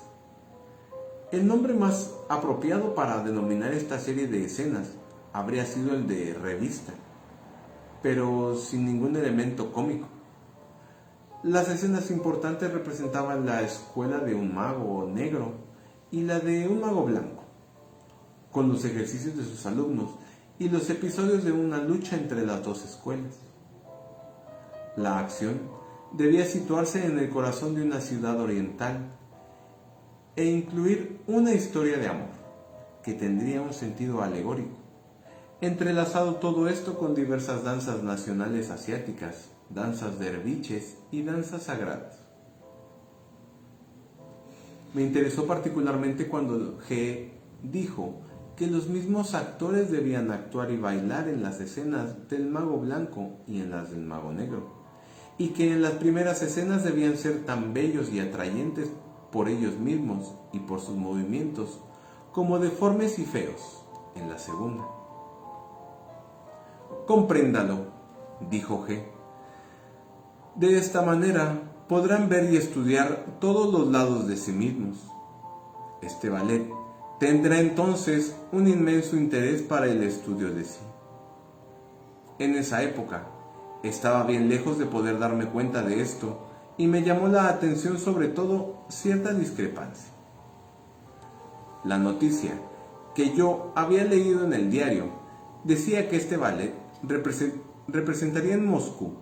El nombre más apropiado para denominar esta serie de escenas habría sido el de revista, pero sin ningún elemento cómico. Las escenas importantes representaban la escuela de un mago negro y la de un mago blanco, con los ejercicios de sus alumnos y los episodios de una lucha entre las 2 escuelas. La acción debía situarse en el corazón de una ciudad oriental e incluir una historia de amor que tendría un sentido alegórico, entrelazado todo esto con diversas danzas nacionales asiáticas, danzas derviches y danzas sagradas. Me interesó particularmente cuando G dijo que los mismos actores debían actuar y bailar en las escenas del mago blanco y en las del mago negro, y que en las primeras escenas debían ser tan bellos y atrayentes por ellos mismos y por sus movimientos, como deformes y feos en la segunda. Compréndalo, dijo G. De esta manera podrán ver y estudiar todos los lados de sí mismos. Este ballet tendrá entonces un inmenso interés para el estudio de sí. En esa época estaba bien lejos de poder darme cuenta de esto y me llamó la atención sobre todo cierta discrepancia. La noticia que yo había leído en el diario decía que este ballet representaría en Moscú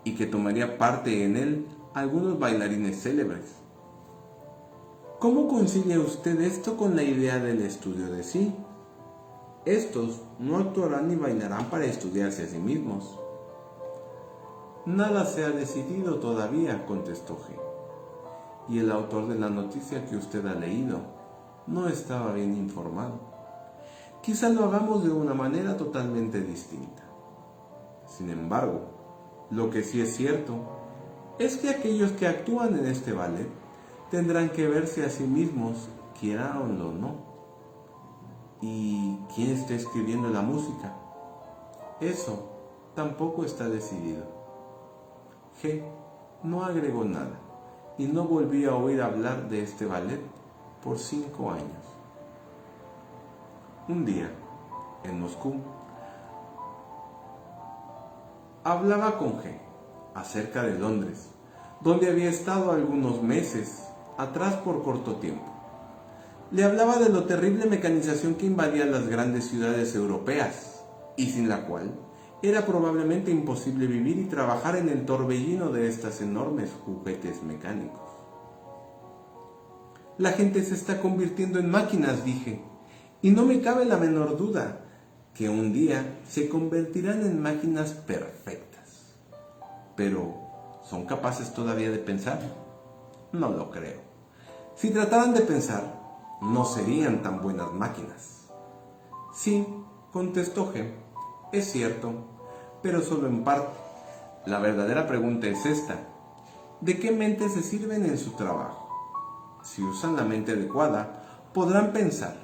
y que tomaría parte en él algunos bailarines célebres. ¿Cómo concilia usted esto con la idea del estudio de sí? Estos no actuarán ni bailarán para estudiarse a sí mismos. Nada se ha decidido todavía, contestó G. Y el autor de la noticia que usted ha leído no estaba bien informado. Quizá lo hagamos de una manera totalmente distinta. Sin embargo, lo que sí es cierto es que aquellos que actúan en este ballet tendrán que verse a sí mismos, quieran o no. ¿Y quién está escribiendo la música? Eso tampoco está decidido. G no agregó nada y no volvió a oír hablar de este ballet por 5 años. Un día, en Moscú, hablaba con G acerca de Londres, donde había estado algunos meses atrás por corto tiempo. Le hablaba de lo terrible mecanización que invadía las grandes ciudades europeas y sin la cual era probablemente imposible vivir y trabajar en el torbellino de estas enormes juguetes mecánicos. La gente se está convirtiendo en máquinas, dije, y no me cabe la menor duda que un día se convertirán en máquinas perfectas. Pero, ¿son capaces todavía de pensar? No lo creo. Si trataran de pensar, no serían tan buenas máquinas. Sí, contestó G. Es cierto, pero solo en parte. La verdadera pregunta es esta: ¿de qué mente se sirven en su trabajo? Si usan la mente adecuada, podrán pensar,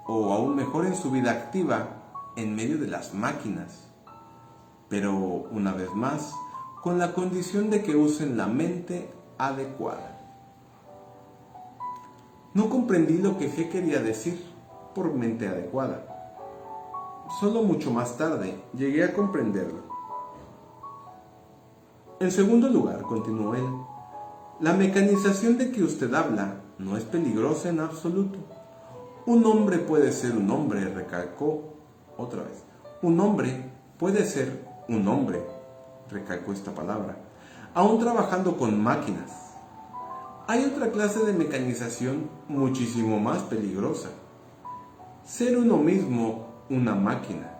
o aún mejor en su vida activa, en medio de las máquinas. Pero, una vez más, con la condición de que usen la mente adecuada. No comprendí lo que G quería decir por mente adecuada. Solo mucho más tarde llegué a comprenderlo. En segundo lugar, continuó él, la mecanización de que usted habla no es peligrosa en absoluto. Un hombre puede ser un hombre, recalcó otra vez. Un hombre puede ser un hombre, recalcó esta palabra, aún trabajando con máquinas. Hay otra clase de mecanización muchísimo más peligrosa: ser uno mismo una máquina.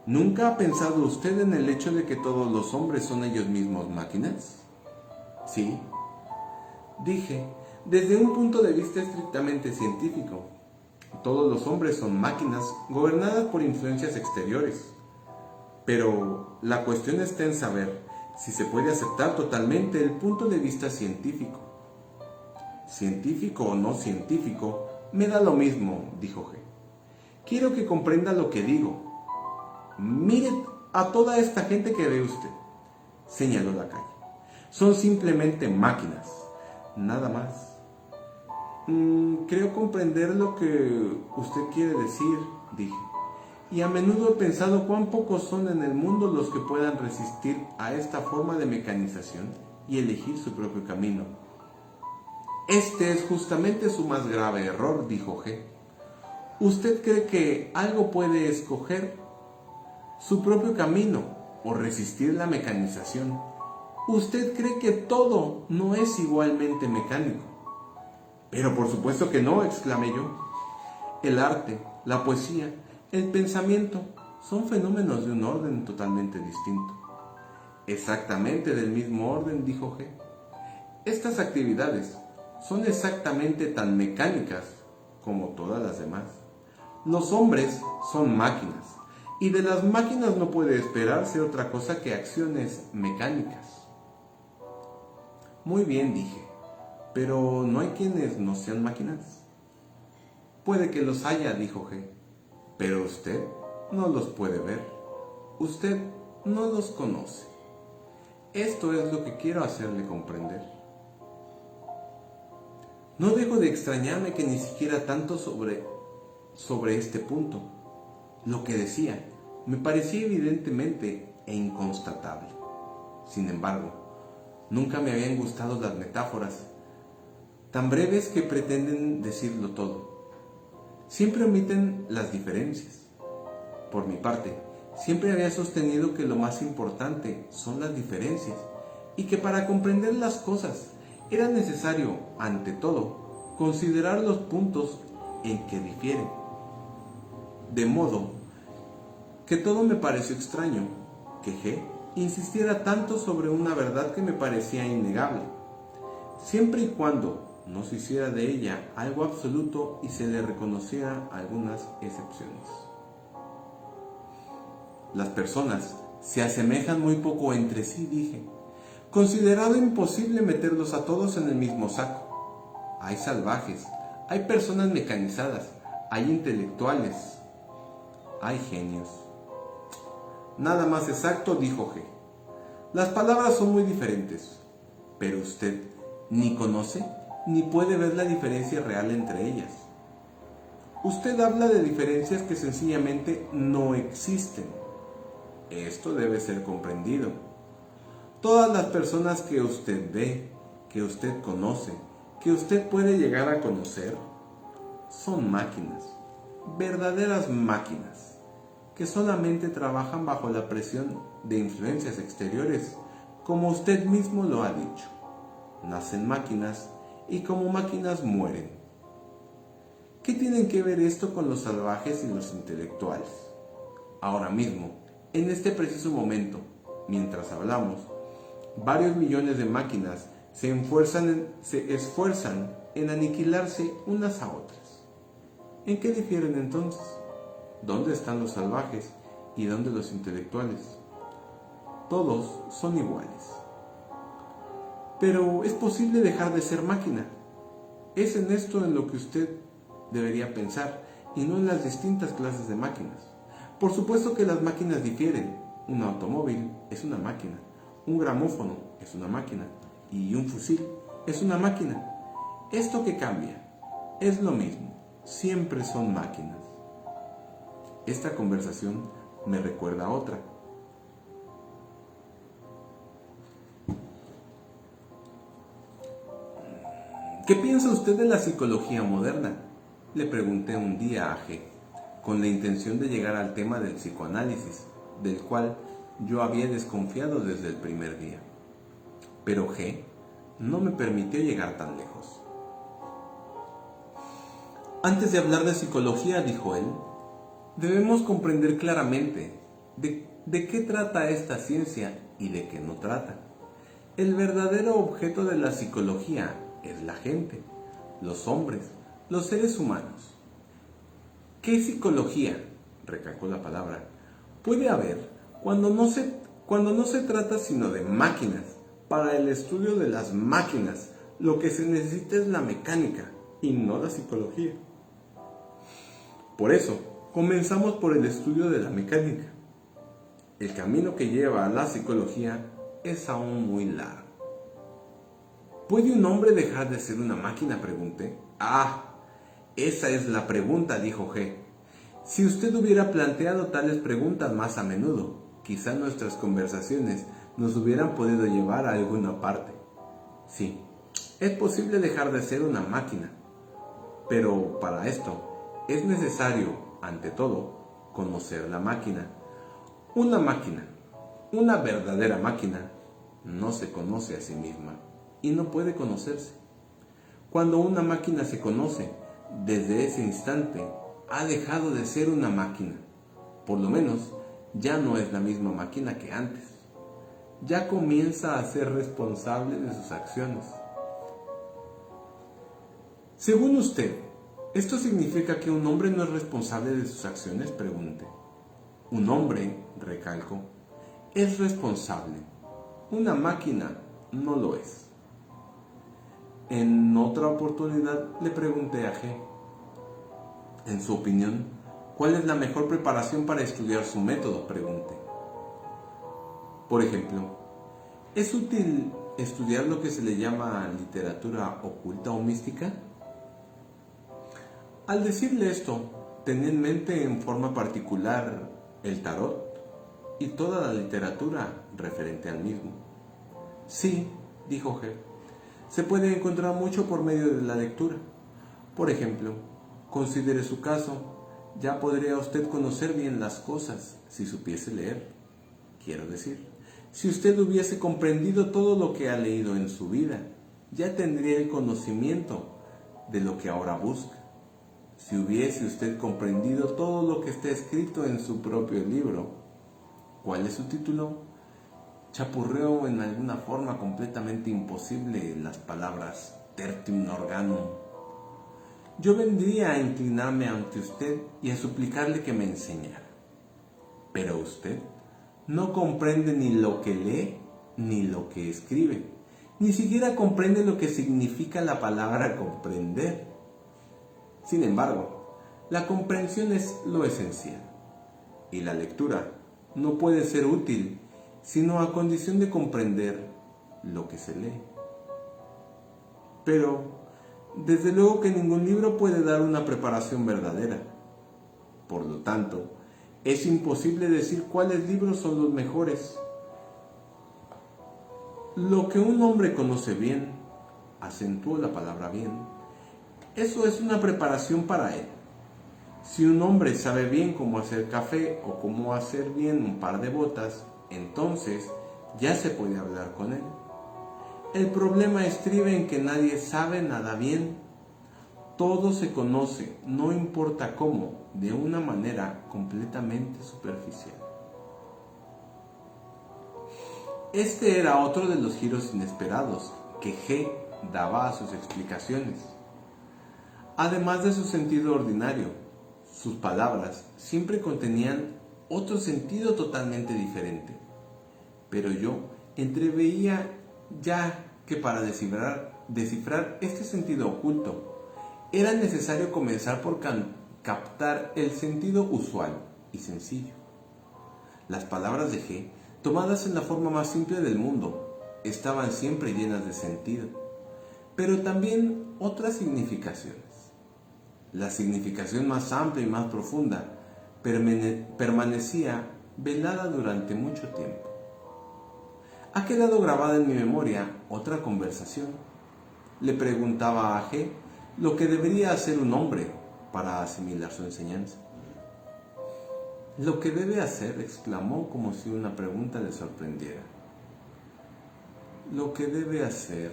¿Nunca ha pensado usted en el hecho de que todos los hombres son ellos mismos máquinas? Sí, dije, desde un punto de vista estrictamente científico. Todos los hombres son máquinas gobernadas por influencias exteriores. Pero la cuestión está en saber si se puede aceptar totalmente el punto de vista científico. Científico o no científico, me da lo mismo, dijo G. Quiero que comprenda lo que digo. Mire a toda esta gente que ve usted, señaló la calle. Son simplemente máquinas, nada más. Creo comprender lo que usted quiere decir, dije. Y a menudo he pensado cuán pocos son en el mundo los que puedan resistir a esta forma de mecanización y elegir su propio camino. Este es justamente su más grave error, dijo G. ¿Usted cree que algo puede escoger su propio camino o resistir la mecanización? ¿Usted cree que todo no es igualmente mecánico? Pero por supuesto que no, exclamé yo. El arte, la poesía, el pensamiento son fenómenos de un orden totalmente distinto. Exactamente del mismo orden, dijo G. Estas actividades son exactamente tan mecánicas como todas las demás. Los hombres son máquinas, y de las máquinas no puede esperarse otra cosa que acciones mecánicas. Muy bien, dije, pero ¿no hay quienes no sean máquinas? Puede que los haya, dijo G, pero usted no los puede ver. Usted no los conoce. Esto es lo que quiero hacerle comprender. No dejo de extrañarme que ni siquiera tanto sobre este punto. Lo que decía me parecía evidentemente e inconstatable. Sin embargo, nunca me habían gustado las metáforas, tan breves que pretenden decirlo todo. Siempre omiten las diferencias. Por mi parte, siempre había sostenido que lo más importante son las diferencias y que para comprender las cosas era necesario, ante todo, considerar los puntos en que difieren. De modo que todo me pareció extraño que G insistiera tanto sobre una verdad que me parecía innegable, siempre y cuando no se hiciera de ella algo absoluto y se le reconociera algunas excepciones. Las personas se asemejan muy poco entre sí, dije, considerado imposible meterlos a todos en el mismo saco. Hay salvajes, hay personas mecanizadas, hay intelectuales, hay genios. Nada más exacto, dijo G. Las palabras son muy diferentes, pero usted ni conoce ni puede ver la diferencia real entre ellas. Usted habla de diferencias que sencillamente no existen. Esto debe ser comprendido. Todas las personas que usted ve, que usted conoce, que usted puede llegar a conocer, son máquinas, verdaderas máquinas, que solamente trabajan bajo la presión de influencias exteriores, como usted mismo lo ha dicho. Nacen máquinas y como máquinas mueren. ¿Qué tienen que ver esto con los salvajes y los intelectuales? Ahora mismo, en este preciso momento, mientras hablamos, varios millones de máquinas se esfuerzan en aniquilarse unas a otras. ¿En qué difieren entonces? ¿Dónde están los salvajes y dónde los intelectuales? Todos son iguales. Pero es posible dejar de ser máquina. Es en esto en lo que usted debería pensar y no en las distintas clases de máquinas. Por supuesto que las máquinas difieren. Un automóvil es una máquina, un gramófono es una máquina y un fusil es una máquina. Esto que cambia es lo mismo, siempre son máquinas. Esta conversación me recuerda a otra. ¿Qué piensa usted de la psicología moderna?, le pregunté un día a G, con la intención de llegar al tema del psicoanálisis, del cual yo había desconfiado desde el primer día. pero G no me permitió llegar tan lejos. Antes de hablar de psicología, dijo él, debemos comprender claramente de qué trata esta ciencia y de qué no trata. El verdadero objeto de la psicología es la gente, los hombres, los seres humanos. ¿Qué psicología, recalcó la palabra, puede haber cuando no se trata sino de máquinas? Para el estudio de las máquinas, lo que se necesita es la mecánica y no la psicología. Por eso, comenzamos por el estudio de la mecánica. El camino que lleva a la psicología es aún muy largo. ¿Puede un hombre dejar de ser una máquina?, pregunté. Esa es la pregunta, dijo G. Si usted hubiera planteado tales preguntas más a menudo, quizá nuestras conversaciones nos hubieran podido llevar a alguna parte. Sí, es posible dejar de ser una máquina, pero para esto es necesario, ante todo, conocer la máquina. Una máquina, una verdadera máquina, no se conoce a sí misma y no puede conocerse. Cuando una máquina se conoce, desde ese instante ha dejado de ser una máquina. Por lo menos, ya no es la misma máquina que antes. Ya comienza a ser responsable de sus acciones. Según usted, ¿esto significa que un hombre no es responsable de sus acciones?, pregunté. Un hombre, recalco, es responsable. Una máquina no lo es. En otra oportunidad le pregunté a G. En su opinión, ¿cuál es la mejor preparación para estudiar su método?, pregunté. Por ejemplo, ¿es útil estudiar lo que se le llama literatura oculta o mística? Al decirle esto, tenía en mente en forma particular el tarot y toda la literatura referente al mismo. Sí, dijo G, se puede encontrar mucho por medio de la lectura. Por ejemplo, considere su caso, ya podría usted conocer bien las cosas si supiese leer. Quiero decir, si usted hubiese comprendido todo lo que ha leído en su vida, ya tendría el conocimiento de lo que ahora busca. Si hubiese usted comprendido todo lo que está escrito en su propio libro, ¿cuál es su título? Chapurreo en alguna forma completamente imposible las palabras tertium organum. Yo vendría a inclinarme ante usted y a suplicarle que me enseñara. Pero usted no comprende ni lo que lee ni lo que escribe. Ni siquiera comprende lo que significa la palabra comprender. Sin embargo, la comprensión es lo esencial, y la lectura no puede ser útil sino a condición de comprender lo que se lee. Pero, desde luego que ningún libro puede dar una preparación verdadera. Por lo tanto, es imposible decir cuáles libros son los mejores. Lo que un hombre conoce bien, acentuó la palabra bien, eso es una preparación para él. Si un hombre sabe bien cómo hacer café o cómo hacer bien un par de botas, entonces ya se puede hablar con él. El problema estriba en que nadie sabe nada bien. Todo se conoce, no importa cómo, de una manera completamente superficial. Este era otro de los giros inesperados que G daba a sus explicaciones. Además de su sentido ordinario, sus palabras siempre contenían otro sentido totalmente diferente. Pero yo entreveía ya que para descifrar este sentido oculto, era necesario comenzar por captar el sentido usual y sencillo. Las palabras de G, tomadas en la forma más simple del mundo, estaban siempre llenas de sentido, pero también otras significaciones. La significación más amplia y más profunda permanecía velada durante mucho tiempo. Ha quedado grabada en mi memoria otra conversación. Le preguntaba a G lo que debería hacer un hombre para asimilar su enseñanza. «Lo que debe hacer», exclamó como si una pregunta le sorprendiera. lo que debe hacer.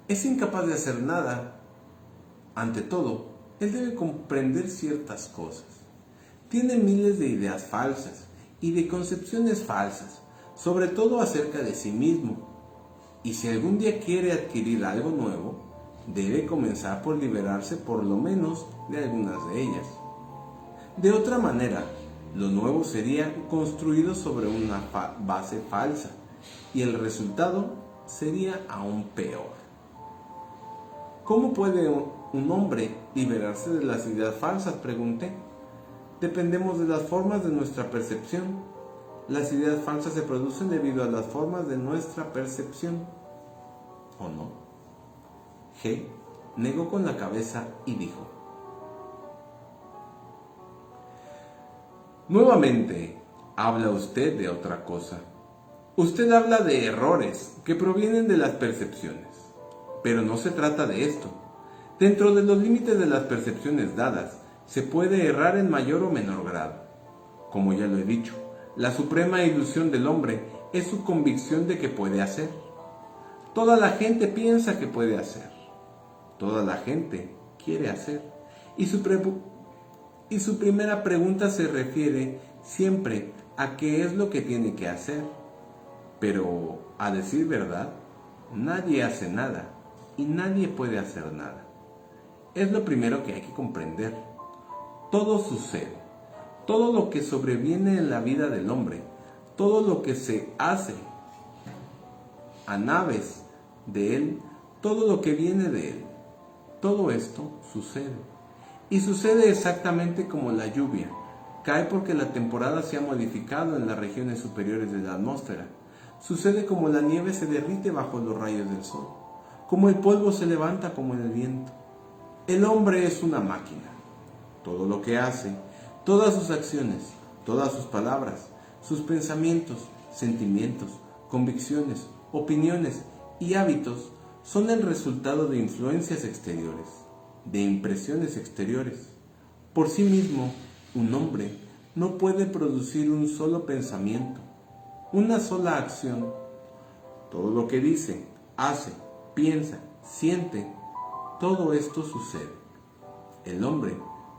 Es incapaz de hacer nada. Ante todo, él debe comprender ciertas cosas. Tiene miles de ideas falsas y de concepciones falsas, sobre todo acerca de sí mismo. Y si algún día quiere adquirir algo nuevo, debe comenzar por liberarse por lo menos de algunas de ellas. De otra manera, lo nuevo sería construido sobre una base falsa y el resultado sería aún peor. ¿Cómo puede un hombre liberarse de las ideas falsas?, pregunté. Dependemos de las formas de nuestra percepción. Las ideas falsas se producen debido a las formas de nuestra percepción. ¿O no? G negó con la cabeza y dijo: nuevamente, habla usted de otra cosa. Usted habla de errores que provienen de las percepciones, pero no se trata de esto. Dentro de los límites de las percepciones dadas, se puede errar en mayor o menor grado. Como ya lo he dicho, la suprema ilusión del hombre es su convicción de que puede hacer. Toda la gente piensa que puede hacer. Toda la gente quiere hacer. Y su primera pregunta se refiere siempre a qué es lo que tiene que hacer. Pero, a decir verdad, nadie hace nada y nadie puede hacer nada. Es lo primero que hay que comprender. Todo sucede. Todo lo que sobreviene en la vida del hombre, todo lo que se hace a naves de él, todo lo que viene de él, todo esto sucede. Y sucede exactamente como la lluvia. Cae porque la temporada se ha modificado en las regiones superiores de la atmósfera. Sucede como la nieve se derrite bajo los rayos del sol, como el polvo se levanta como en el viento. El hombre es una máquina. Todo lo que hace, todas sus acciones, todas sus palabras, sus pensamientos, sentimientos, convicciones, opiniones y hábitos son el resultado de influencias exteriores, de impresiones exteriores. Por sí mismo, un hombre no puede producir un solo pensamiento, una sola acción. Todo lo que dice, hace, piensa, siente, todo esto sucede. El hombre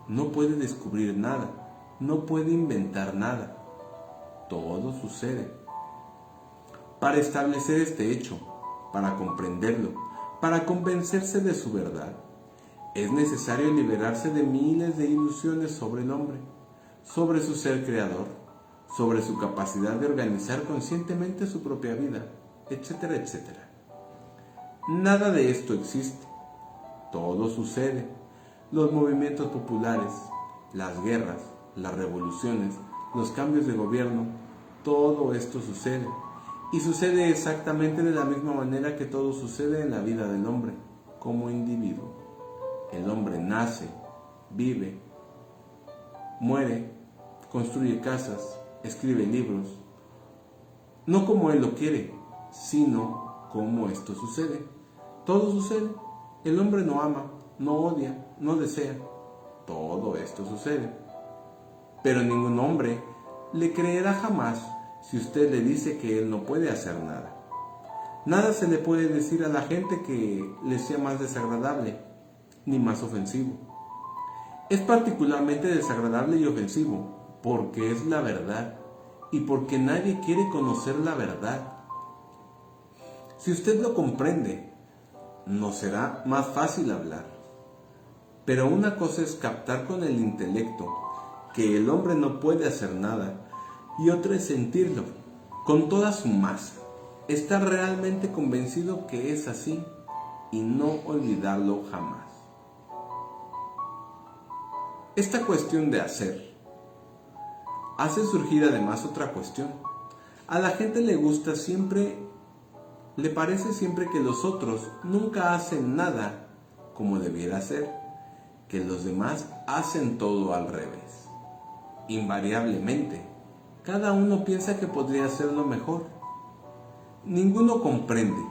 no puede descubrir nada, no puede inventar nada. Todo sucede. Para establecer este hecho, para comprenderlo, para convencerse de su verdad, es necesario liberarse de miles de ilusiones sobre el hombre, sobre su ser creador, sobre su capacidad de organizar conscientemente su propia vida, etcétera, etcétera. Nada de esto existe. Todo sucede. Los movimientos populares, las guerras, las revoluciones, los cambios de gobierno, todo esto sucede. Y sucede exactamente de la misma manera que todo sucede en la vida del hombre, como individuo. El hombre nace, vive, muere, construye casas, escribe libros, no como él lo quiere, sino como esto sucede. Todo sucede. El hombre no ama, no odia, no desea. Todo esto sucede. Pero ningún hombre le creerá jamás si usted le dice que él no puede hacer nada. Nada se le puede decir a la gente que le sea más desagradable ni más ofensivo. Es particularmente desagradable y ofensivo porque es la verdad y porque nadie quiere conocer la verdad. Si usted lo comprende, nos será más fácil hablar. Pero una cosa es captar con el intelecto que el hombre no puede hacer nada y otra es sentirlo con toda su masa, estar realmente convencido que es así y no olvidarlo jamás. Esta cuestión de hacer hace surgir además otra cuestión. A la gente le parece siempre que los otros nunca hacen nada como debiera ser, que los demás hacen todo al revés. Invariablemente, cada uno piensa que podría hacerlo mejor. Ninguno comprende,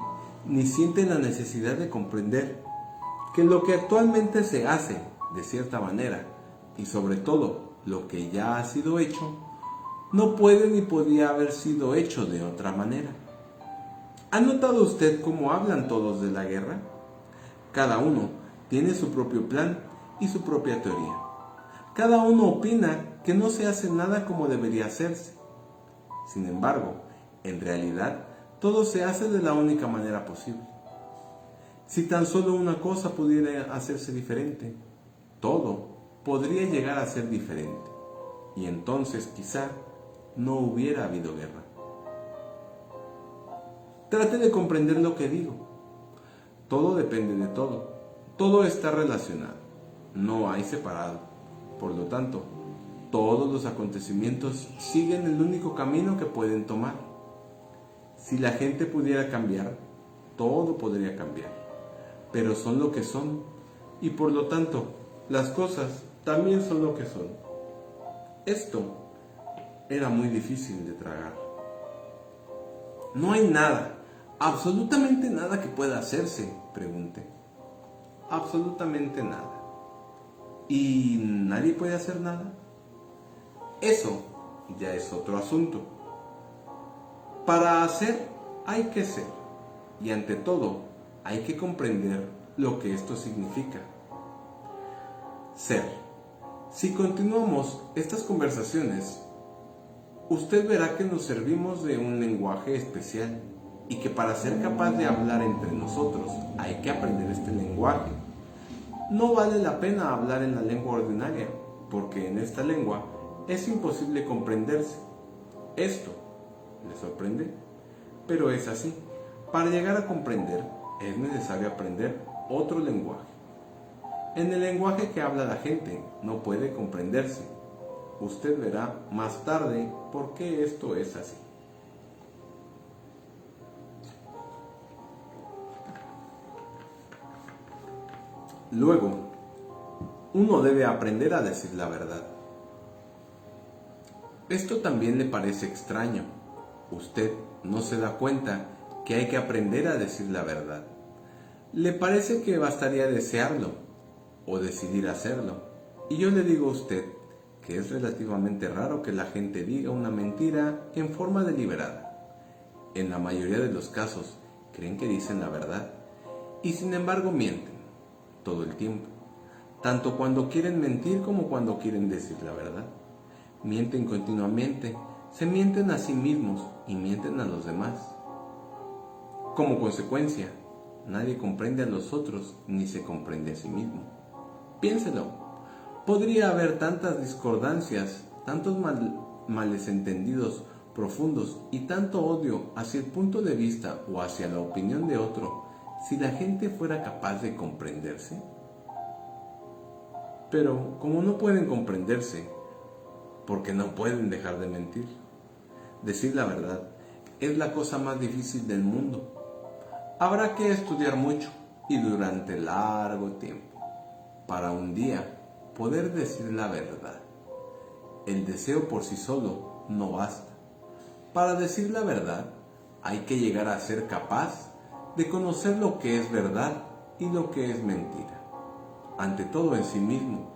ni siente la necesidad de comprender, que lo que actualmente se hace, de cierta manera, y sobre todo lo que ya ha sido hecho, no puede ni podía haber sido hecho de otra manera. ¿Ha notado usted cómo hablan todos de la guerra? Cada uno tiene su propio plan y su propia teoría. Cada uno opina que no se hace nada como debería hacerse. Sin embargo, en realidad, todo se hace de la única manera posible. Si tan solo una cosa pudiera hacerse diferente, todo podría llegar a ser diferente. Y entonces quizá no hubiera habido guerra. Trate de comprender lo que digo. Todo depende de todo. Todo está relacionado. No hay separado. Por lo tanto, todos los acontecimientos siguen el único camino que pueden tomar. Si la gente pudiera cambiar, todo podría cambiar. Pero son lo que son. Y por lo tanto, las cosas también son lo que son. Esto era muy difícil de tragar. No hay nada, absolutamente nada que pueda hacerse, pregunté. Absolutamente nada. ¿Y nadie puede hacer nada? Eso ya es otro asunto. Para hacer hay que ser, y ante todo hay que comprender lo que esto significa. Ser. Si continuamos estas conversaciones, usted verá que nos servimos de un lenguaje especial y que para ser capaz de hablar entre nosotros hay que aprender este lenguaje. No vale la pena hablar en la lengua ordinaria, porque en esta lengua es imposible comprenderse. Esto ¿le sorprende? Pero es así. Para llegar a comprender es necesario aprender otro lenguaje. En el lenguaje que habla la gente no puede comprenderse. Usted verá más tarde por qué esto es así. Luego, uno debe aprender a decir la verdad. Esto también le parece extraño. Usted no se da cuenta que hay que aprender a decir la verdad. Le parece que bastaría desearlo o decidir hacerlo. Y yo le digo a usted que es relativamente raro que la gente diga una mentira en forma deliberada. En la mayoría de los casos creen que dicen la verdad y sin embargo mienten todo el tiempo, tanto cuando quieren mentir como cuando quieren decir la verdad. Mienten continuamente, se mienten a sí mismos y mienten a los demás. Como consecuencia, nadie comprende a los otros ni se comprende a sí mismo. Piénselo, podría haber tantas discordancias, tantos males entendidos profundos y tanto odio hacia el punto de vista o hacia la opinión de otro si la gente fuera capaz de comprenderse. Pero como no pueden comprenderse, porque no pueden dejar de mentir, decir la verdad es la cosa más difícil del mundo. Habrá que estudiar mucho y durante largo tiempo para un día poder decir la verdad. El deseo por sí solo no basta. Para decir la verdad hay que llegar a ser capaz de conocer lo que es verdad y lo que es mentira, ante todo en sí mismo.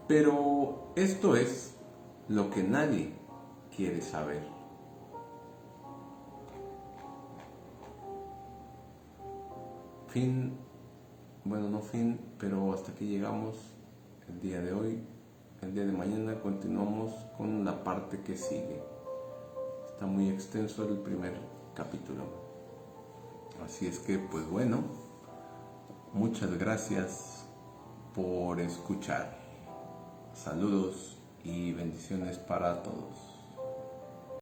Pero esto es lo que nadie quiere saber. Fin, bueno, no fin, pero hasta aquí llegamos el día de hoy. El día de mañana continuamos con la parte que sigue. Está muy extenso el primer capítulo. Así es que, pues bueno, muchas gracias por escuchar. Saludos y bendiciones para todos.